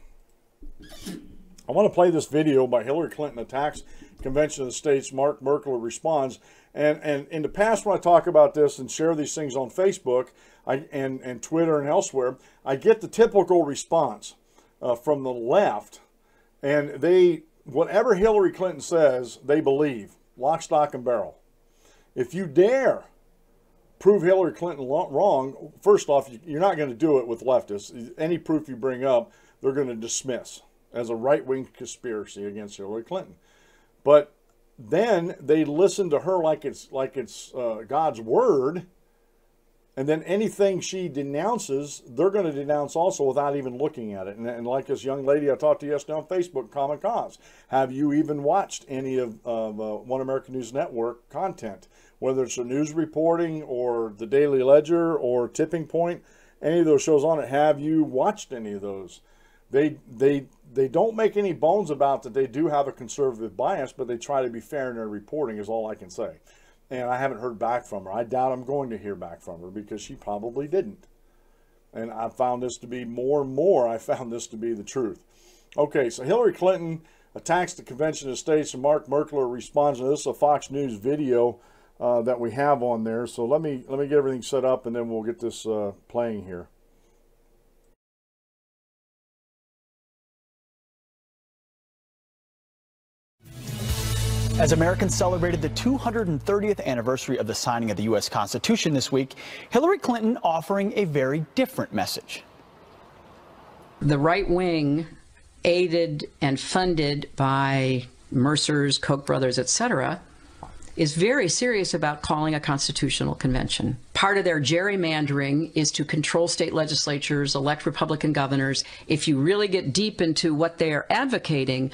want to play this video by Hillary Clinton attacks Convention of the States. Mark Merkler responds. And in the past, when I talk about this and share these things on Facebook and Twitter and elsewhere, I get the typical response from the left, and whatever Hillary Clinton says, they believe, lock, stock, and barrel. If you dare prove Hillary Clinton wrong, first off, you're not going to do it with leftists. Any proof you bring up, they're going to dismiss as a right-wing conspiracy against Hillary Clinton. But then they listen to her like it's God's word, and then anything she denounces, they're going to denounce also without even looking at it. And like this young lady I talked to yesterday on Facebook, Common Cause, have you even watched any of One American News Network content? Whether it's a news reporting or the Daily Ledger or Tipping Point, any of those shows on it, have you watched any of those? They don't make any bones about that they do have a conservative bias, but they try to be fair in their reporting is all I can say. And I haven't heard back from her. I doubt I'm going to hear back from her because she probably didn't. And I found this to be more and more, I found this to be the truth. Okay, so Hillary Clinton attacks the Convention of States, and Mark Merkler responds. And this is a Fox News video that we have on there. So let me get everything set up, and then we'll get this playing here. As Americans celebrated the 230th anniversary of the signing of the U.S. Constitution this week, Hillary Clinton offering a very different message. The right wing, aided and funded by Mercers, Koch brothers, etc., is very serious about calling a constitutional convention. Part of their gerrymandering is to control state legislatures, elect Republican governors. If you really get deep into what they are advocating,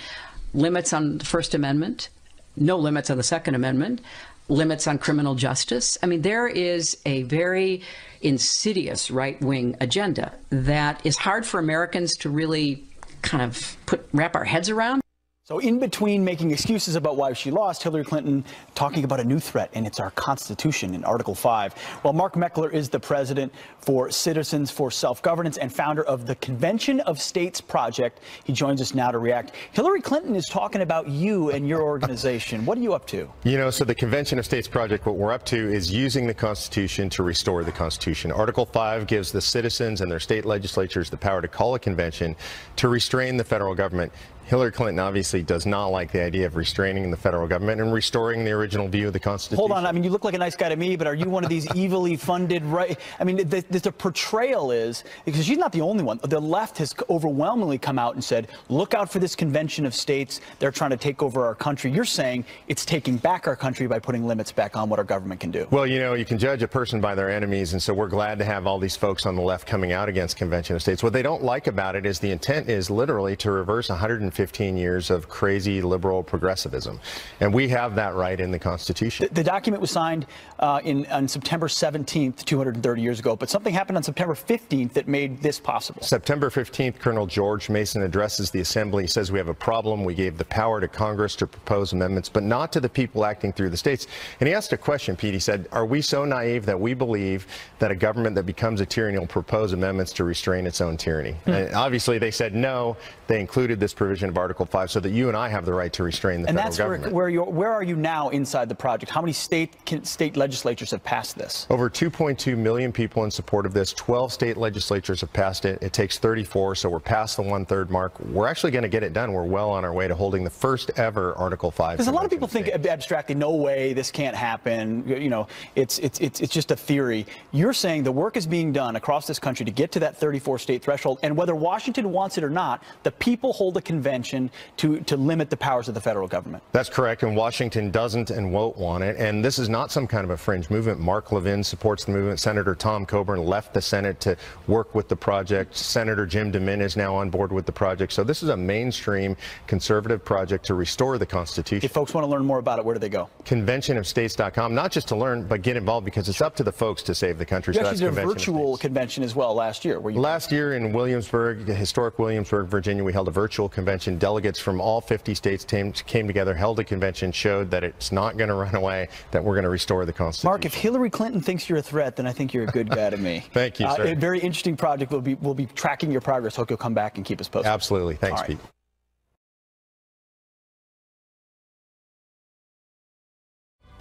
limits on the First Amendment, no limits on the Second Amendment, limits on criminal justice. I mean, there is a very insidious right-wing agenda that is hard for Americans to really kind of wrap our heads around. So in between making excuses about why she lost, Hillary Clinton talking about a new threat, and it's our Constitution in Article 5. Well, Mark Meckler is the president for Citizens for Self-Governance and founder of the Convention of States Project. He joins us now to react. Hillary Clinton is talking about you and your organization. What are you up to? You know, so the Convention of States Project, what we're up to is using the Constitution to restore the Constitution. Article 5 gives the citizens and their state legislatures the power to call a convention to restrain the federal government. Hillary Clinton obviously does not like the idea of restraining the federal government and restoring the original view of the Constitution. Hold on. I mean, you look like a nice guy to me, but are you one of these evilly funded right? I mean, the portrayal is, because she's not the only one. The left has overwhelmingly come out and said, look out for this Convention of States. They're trying to take over our country. You're saying it's taking back our country by putting limits back on what our government can do. Well, you know, you can judge a person by their enemies, and so we're glad to have all these folks on the left coming out against Convention of States. What they don't like about it is the intent is literally to reverse 115 years of crazy liberal progressivism, and we have that right in the Constitution. The document was signed on September 17th, 230 years ago, but something happened on September 15th that made this possible. September 15th, Colonel George Mason addresses the Assembly. He says we have a problem. We gave the power to Congress to propose amendments, but not to the people acting through the states. And he asked a question, Pete. He said, are we so naive that we believe that a government that becomes a tyranny will propose amendments to restrain its own tyranny? And obviously, they said no. They included this provision of Article 5 so that you and I have the right to restrain the federal government. And that's where are you now inside the project? How many state legislatures have passed this? Over 2.2 million people in support of this. 12 state legislatures have passed it. It takes 34, so we're past the 1/3 mark. We're actually going to get it done. We're well on our way to holding the first ever Article 5. Because a lot of people think abstractly, no way, this can't happen. You know, it's just a theory. You're saying the work is being done across this country to get to that 34 state threshold, and whether Washington wants it or not, the people hold a convention to limit the powers of the federal government. That's correct, and Washington doesn't and won't want it. And this is not some kind of a fringe movement. Mark Levin supports the movement. Senator Tom Coburn left the Senate to work with the project. Senator Jim DeMint is now on board with the project. So this is a mainstream conservative project to restore the Constitution. If folks want to learn more about it, where do they go? Conventionofstates.com, not just to learn, but get involved, because it's up to the folks to save the country. You actually did a virtual convention as well last year. Last year in Williamsburg, historic Williamsburg, Virginia, we held a virtual convention. Delegates from all 50 states came together, held a convention, showed that it's not going to run away, that we're going to restore the Constitution. Mark, if Hillary Clinton thinks you're a threat, then I think you're a good guy to me. Thank you, sir. A very interesting project. We'll be tracking your progress. Hope you'll come back and keep us posted. Absolutely. Thanks, Pete.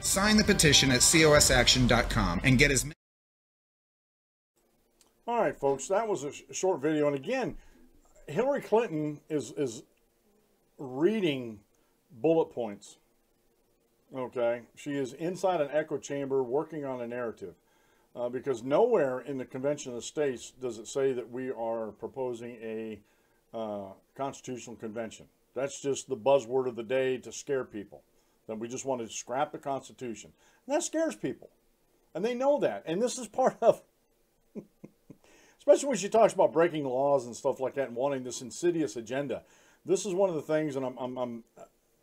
Sign the petition at cosaction.com and get as many. All right, folks, that was a short video. And again, Hillary Clinton is reading bullet points. Okay, she is inside an echo chamber working on a narrative. because nowhere in the Convention of the States does it say that we are proposing a constitutional convention. That's just the buzzword of the day to scare people, that we just want to scrap the Constitution. And that scares people. And they know that. And this is part of, especially when she talks about breaking laws and stuff like that and wanting this insidious agenda. This is one of the things, and I'm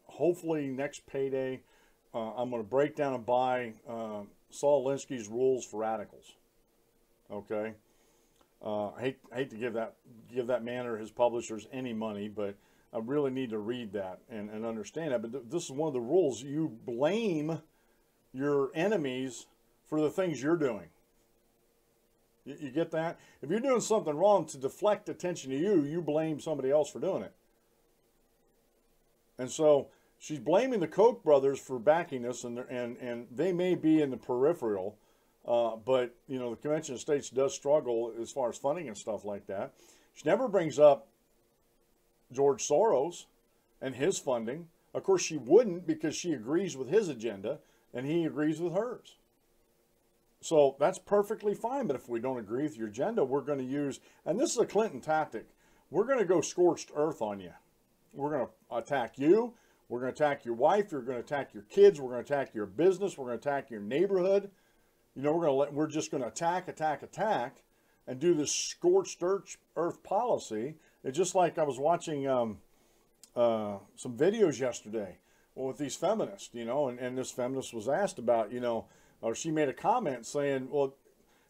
hopefully next payday, I'm going to break down and buy Saul Alinsky's Rules for Radicals. Okay? I hate to give that man or his publishers any money, but I really need to read that and understand that. But this is one of the rules. You blame your enemies for the things you're doing. You get that? If you're doing something wrong, to deflect attention to you, you blame somebody else for doing it. And so she's blaming the Koch brothers for backing this, and they may be in the peripheral, but you know, the Convention of States does struggle as far as funding and stuff like that. She never brings up George Soros and his funding. Of course, she wouldn't, because she agrees with his agenda and he agrees with hers. So that's perfectly fine. But if we don't agree with your agenda, we're going to use, and this is a Clinton tactic, we're going to go scorched earth on you. We're going to attack you. We're going to attack your wife. We're going to attack your kids. We're going to attack your business. We're going to attack your neighborhood. You know, we're just going to attack, and do this scorched earth policy. It's just like I was watching some videos yesterday with these feminists, you know, and this feminist was asked about, you know, or she made a comment saying, well,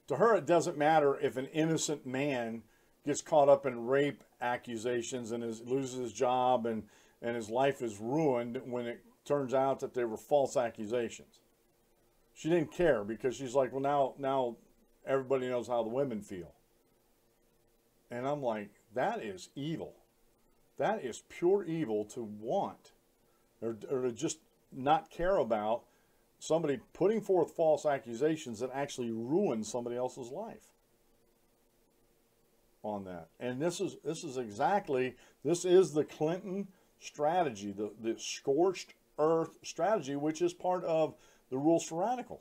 to her it doesn't matter if an innocent man gets caught up in rape accusations and loses his job and his life is ruined when it turns out that they were false accusations. She didn't care, because she's like, well, now everybody knows how the women feel. And I'm like, that is evil. That is pure evil to want, or to just not care about somebody putting forth false accusations that actually ruin somebody else's life on that. And this is the Clinton strategy, the scorched earth strategy, which is part of the Rules for Radical.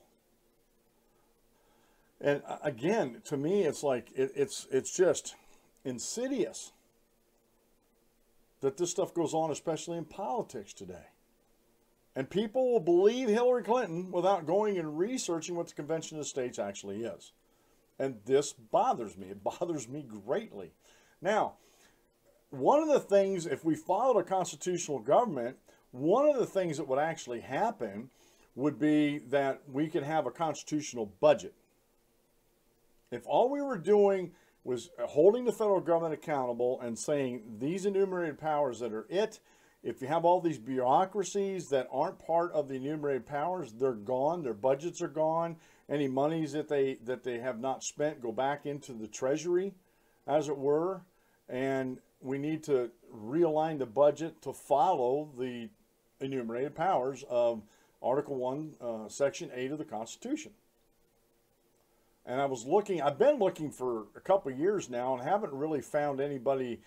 And again, to me, it's like it's just insidious that this stuff goes on, especially in politics today. And people will believe Hillary Clinton without going and researching what the Convention of the States actually is. And this bothers me. It bothers me greatly. Now, one of the things, if we followed a constitutional government, one of the things that would actually happen would be that we could have a constitutional budget. If all we were doing was holding the federal government accountable and saying these enumerated powers that are it, if you have all these bureaucracies that aren't part of the enumerated powers, they're gone, their budgets are gone, any monies that they have not spent go back into the treasury, as it were, and we need to realign the budget to follow the enumerated powers of Article 1, Section 8 of the Constitution. And I've been looking for a couple of years now and haven't really found anybody,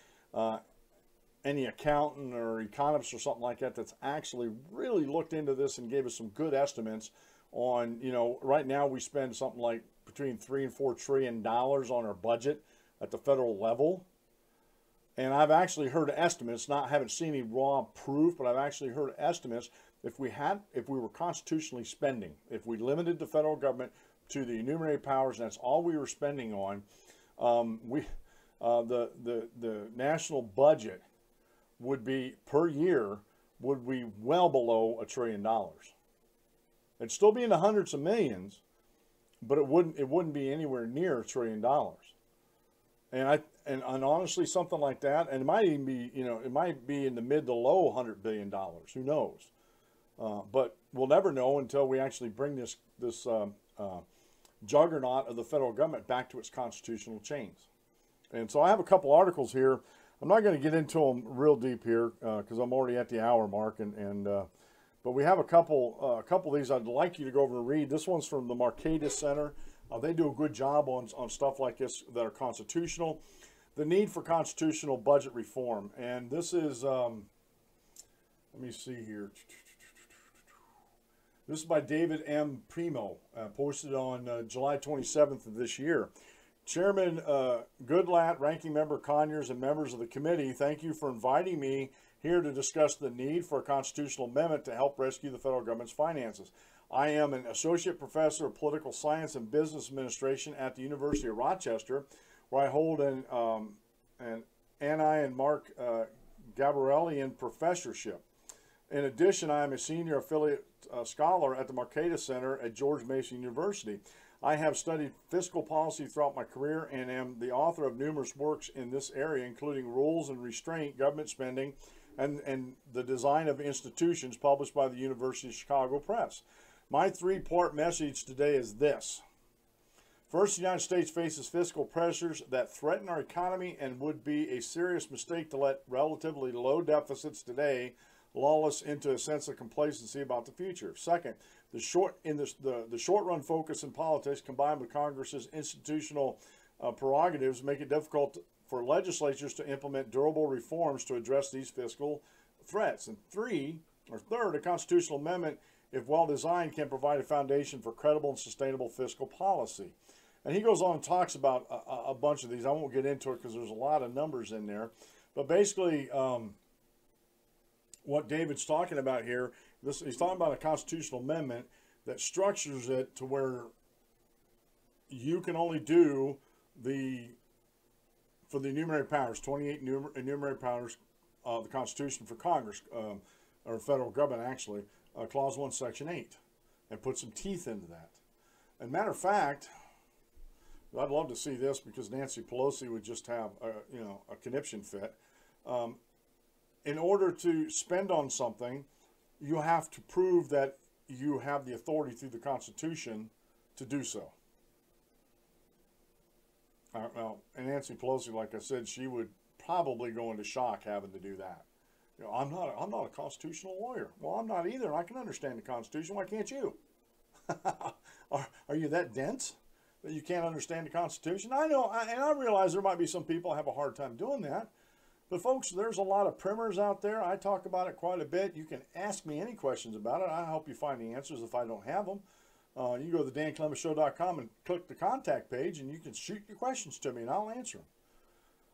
any accountant or economist or something like that, that's actually really looked into this and gave us some good estimates on, you know, right now we spend something like between $3 and $4 trillion on our budget at the federal level. And I've actually heard estimates, haven't seen any raw proof, but I've actually heard estimates, if we were constitutionally spending, if we limited the federal government to the enumerated powers and that's all we were spending on, the national budget would be, per year, would be well below $1 trillion. It'd still be in the hundreds of millions, but it wouldn't be anywhere near $1 trillion. And honestly, something like that, and it might even be, you know, it might be in the mid to low $100 billion. Who knows? But we'll never know until we actually bring this juggernaut of the federal government back to its constitutional chains. And so I have a couple articles here. I'm not going to get into them real deep here because I'm already at the hour mark. But we have a couple of these I'd like you to go over and read. This one's from the Marcadis Center. They do a good job on stuff like this that are constitutional. The need for constitutional budget reform. And this is, let me see here. This is by David M. Primo, posted on July 27th of this year. Chairman Goodlatte, Ranking Member Conyers, and members of the committee, thank you for inviting me here to discuss the need for a constitutional amendment to help rescue the federal government's finances. I am an associate professor of political science and business administration at the University of Rochester, where I hold an Anni and Mark Gabrielian professorship. In addition, I am a senior affiliate scholar at the Marcatus Center at George Mason University. I have studied fiscal policy throughout my career and am the author of numerous works in this area, including Rules and Restraint, Government Spending, and the Design of Institutions, published by the University of Chicago Press. My three-part message today is this. First, the United States faces fiscal pressures that threaten our economy and would be a serious mistake to let relatively low deficits today lull us into a sense of complacency about the future. Second, the short-run focus in politics combined with Congress's institutional prerogatives make it difficult for legislatures to implement durable reforms to address these fiscal threats. And third, a constitutional amendment, if well designed, can provide a foundation for credible and sustainable fiscal policy. And he goes on and talks about a bunch of these. I won't get into it because there's a lot of numbers in there. But basically, what David's talking about here, he's talking about a constitutional amendment that structures it to where you can only do for the enumerated powers, 28 enumerated powers of the Constitution for Congress, or federal government actually, Clause 1, Section 8, and put some teeth into that. And matter of fact, I'd love to see this because Nancy Pelosi would just have a conniption fit. In order to spend on something, you have to prove that you have the authority through the Constitution to do so. Well, and Nancy Pelosi, like I said, she would probably go into shock having to do that. I'm not a constitutional lawyer. Well, I'm not either. I can understand the Constitution. Why can't you? Are you that dense that you can't understand the Constitution? I know, and I realize there might be some people have a hard time doing that. But folks, there's a lot of primers out there. I talk about it quite a bit. You can ask me any questions about it. I'll help you find the answers if I don't have them. You can go to thedanclemenshow.com and click the contact page, and you can shoot your questions to me, and I'll answer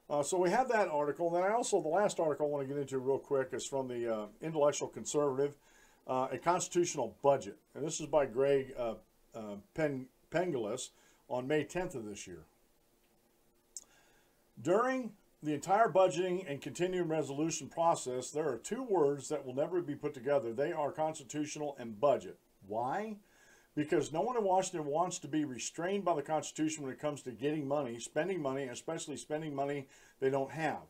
them. So we have that article. And then the last article I want to get into real quick is from the Intellectual Conservative, A Constitutional Budget. And this is by Greg Penglis on May 10th of this year. During the entire budgeting and continuing resolution process, there are two words that will never be put together. They are constitutional and budget. Why? Because no one in Washington wants to be restrained by the Constitution when it comes to getting money, and especially spending money they don't have,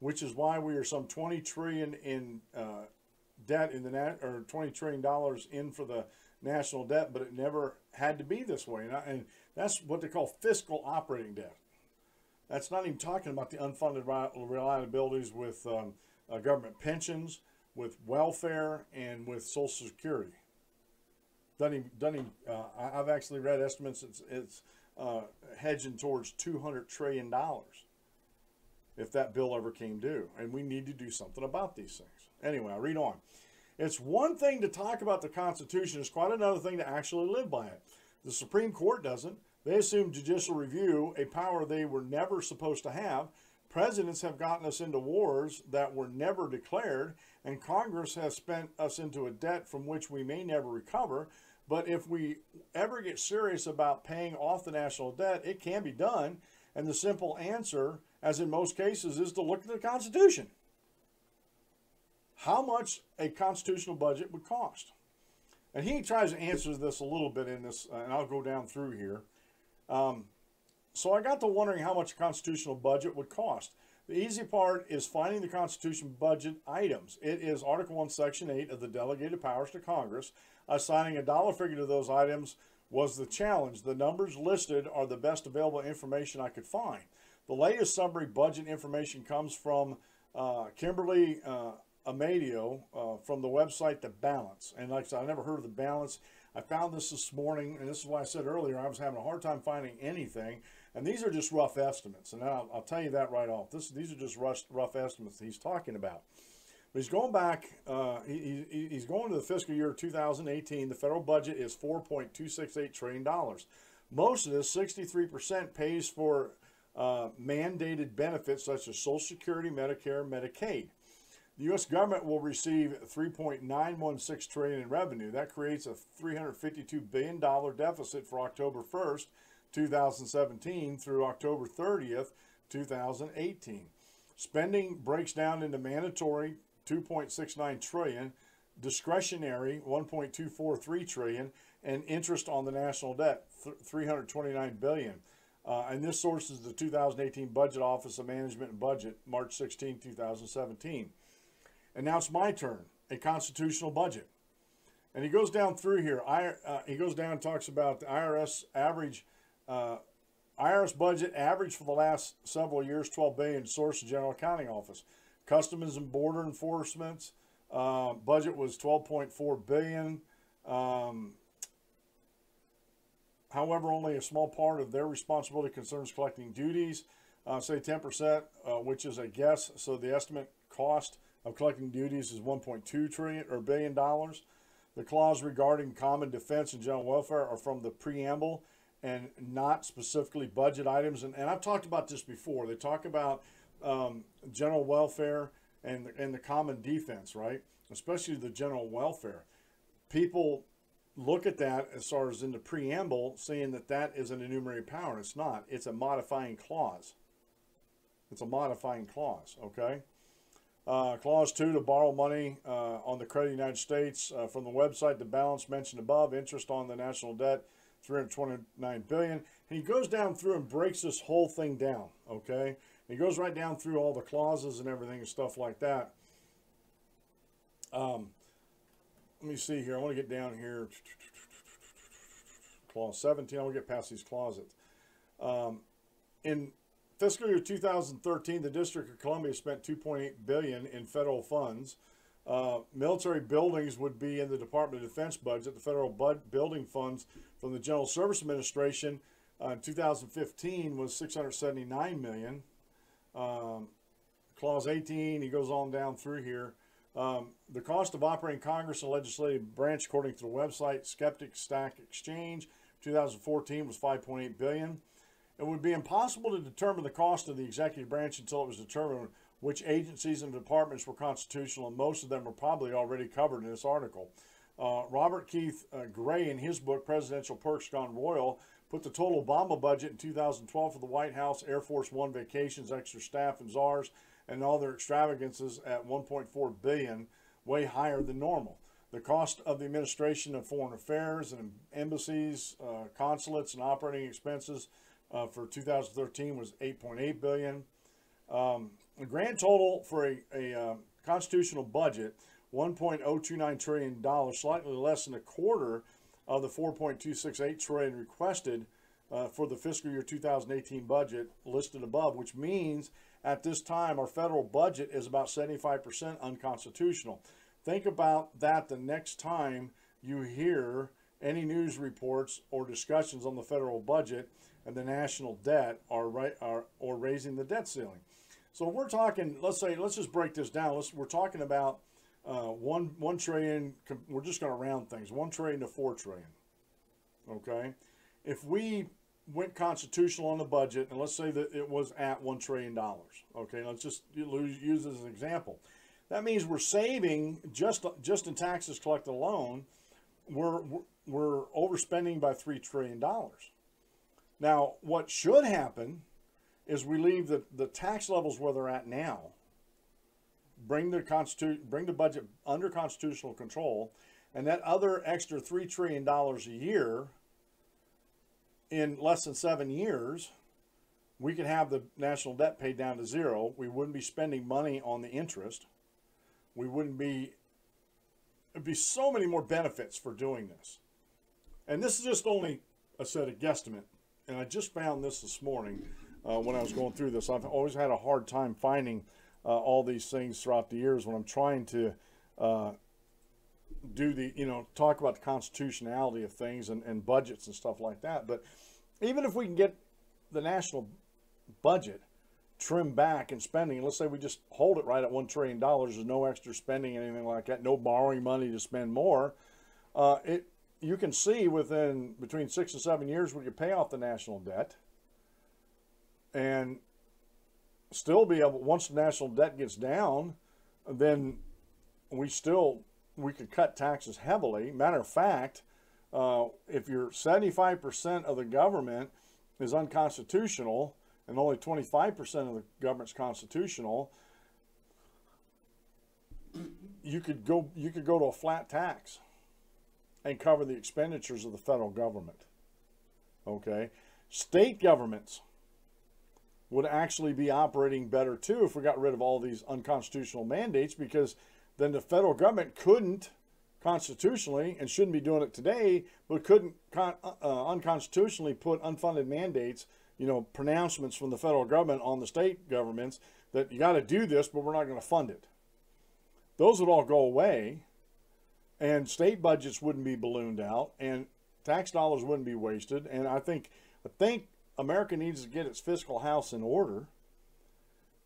which is why we are some $20 trillion in debt in or $20 trillion in for the national debt, but it never had to be this way. And that's what they call fiscal operating debt. That's not even talking about the unfunded liabilities with government pensions, with welfare, and with Social Security. I've actually read estimates. It's hedging towards $200 trillion if that bill ever came due. And we need to do something about these things. Anyway, I'll read on. It's one thing to talk about the Constitution. It's quite another thing to actually live by it. The Supreme Court doesn't. They assume judicial review, a power they were never supposed to have. Presidents have gotten us into wars that were never declared, and Congress has spent us into a debt from which we may never recover. But if we ever get serious about paying off the national debt, it can be done. And the simple answer, as in most cases, is to look at the Constitution. How much a constitutional budget would cost? And he tries to answer this a little bit in this, and I'll go down through here. So I got to wondering how much a constitutional budget would cost. The easy part is finding the Constitution budget items. It is Article 1, Section 8 of the Delegated Powers to Congress. Assigning a dollar figure to those items was the challenge. The numbers listed are the best available information I could find. The latest summary budget information comes from Kimberly Amadio from the website The Balance. And like I said, I never heard of The Balance. I found this morning, and this is why I said earlier I was having a hard time finding anything. And these are just rough estimates, and I'll tell you that right off. These are just rough estimates he's talking about. But he's going back, he's going to the fiscal year 2018. The federal budget is $4.268 trillion. Most of this, 63%, pays for mandated benefits such as Social Security, Medicare, and Medicaid. The U.S. government will receive $3.916 trillion in revenue. That creates a $352 billion deficit for October 1st, 2017 through October 30th, 2018. Spending breaks down into mandatory $2.69 trillion, discretionary $1.243 trillion, and interest on the national debt $329 billion. And this source is the 2018 Budget Office of Management and Budget, March 16, 2017. And now it's my turn, a constitutional budget. And he goes down through here. He goes down and talks about the IRS average, IRS budget average for the last several years, $12 billion, source of General Accounting Office. Customs and Border Enforcement's budget was $12.4 billion. However, only a small part of their responsibility concerns collecting duties, say 10%, which is a guess. So the estimate cost of collecting duties is $1.2 billion. The clause regarding common defense and general welfare are from the preamble and not specifically budget items. And I've talked about this before. They talk about general welfare and the common defense, right? Especially the general welfare. People look at that as far as in the preamble, saying that that is an enumerated power. It's not. It's a modifying clause. It's a modifying clause, okay? Clause 2, to borrow money on the credit of the United States from the website, the balance mentioned above, interest on the national debt, $329 billion. And he goes down through and breaks this whole thing down, okay? He goes right down through all the clauses and everything and stuff like that. Let me see here. I want to get down here. Clause 17. I want to get past these clauses. In fiscal year 2013, the District of Columbia spent $2.8 billion in federal funds. Military buildings would be in the Department of Defense budget. The federal building funds from the General Service Administration in 2015 was $679 million. Clause 18, he goes on down through here. The cost of operating Congress and legislative branch, according to the website Skeptic Stack Exchange, 2014 was $5.8 billion. It would be impossible to determine the cost of the executive branch until it was determined which agencies and departments were constitutional, and most of them are probably already covered in this article. Robert Keith Gray, in his book Presidential Perks Gone Royal, put the total Obama budget in 2012 for the White House, Air Force One vacations, extra staff, and czars, and all their extravagances at $1.4 billion, way higher than normal. The cost of the administration of foreign affairs and embassies, consulates, and operating expenses for 2013 was $8.8 billion. The grand total for a constitutional budget, $1.029 trillion, slightly less than a quarter of the $4.268 trillion requested for the fiscal year 2018 budget listed above, which means at this time our federal budget is about 75% unconstitutional. Think about that the next time you hear any news reports or discussions on the federal budget and the national debt or raising the debt ceiling. So we're talking, let's just break this down. We're talking about $1 trillion, we're just going to round things, $1 trillion to $4 trillion, okay? If we went constitutional on the budget, and let's say that it was at $1 trillion, okay? Let's just use this as an example. That means we're saving, just in taxes collected alone, we're overspending by $3 trillion. Now, what should happen is we leave the tax levels where they're at now, bring the budget under constitutional control, and that other extra $3 trillion a year, in less than 7 years, we could have the national debt paid down to zero. We wouldn't be spending money on the interest. We wouldn't be, there'd be so many more benefits for doing this. And this is just only a set of guesstimate. And I just found this morning when I was going through this. I've always had a hard time finding all these things throughout the years when I'm trying to talk about the constitutionality of things and budgets and stuff like that. But even if we can get the national budget trim back in spending, and let's say we just hold it right at $1 trillion, there's no extra spending, anything like that, no borrowing money to spend more, you can see between 6 and 7 years we could pay off the national debt and still be able, once the national debt gets down, then we could cut taxes heavily. Matter of fact, if you're 75% of the government is unconstitutional and only 25% of the government's constitutional, you could go to a flat tax and cover the expenditures of the federal government. Okay, state governments would actually be operating better too if we got rid of all these unconstitutional mandates, because then the federal government couldn't constitutionally, and shouldn't be doing it today, but couldn't unconstitutionally put unfunded mandates, pronouncements from the federal government on the state governments that you got to do this, but we're not going to fund it. Those would all go away, and state budgets wouldn't be ballooned out, and tax dollars wouldn't be wasted. And I think America needs to get its fiscal house in order.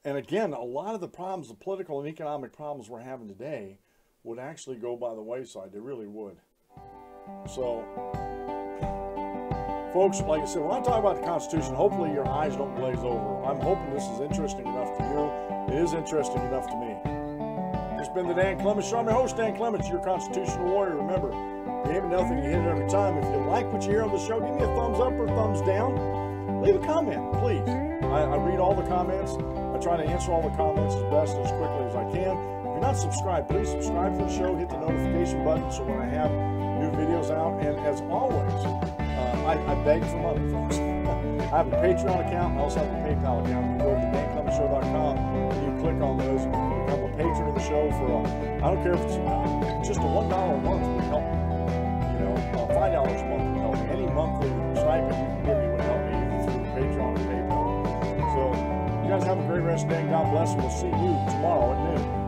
And again, a lot of the problems, the political and economic problems we're having today, would actually go by the wayside. They really would. So, folks, like I said, when I talk about the Constitution, hopefully your eyes don't glaze over. I'm hoping this is interesting enough to you. It is interesting enough to me. It's been the Dan Clements Show. I'm your host, Dan Clements, your constitutional warrior. Remember, you ain't nothing, you hit it every time. If you like what you hear on the show, give me a thumbs up or thumbs down. Leave a comment, please. I read all the comments. I try to answer all the comments as best and as quickly as I can. If you're not subscribed, please subscribe to the show. Hit the notification button so when I have new videos out. And as always, I beg for money, folks. I have a Patreon account and I also have a PayPal account. You go over to danclemenshow.com and you click on those and become a patron of the show for I don't care if it's just a $1 a month would help me. $5 a month would help me. Any monthly stipend you can give me would help me either through Patreon or PayPal. So you guys have a great rest of the day. God bless, and we'll see you tomorrow at noon.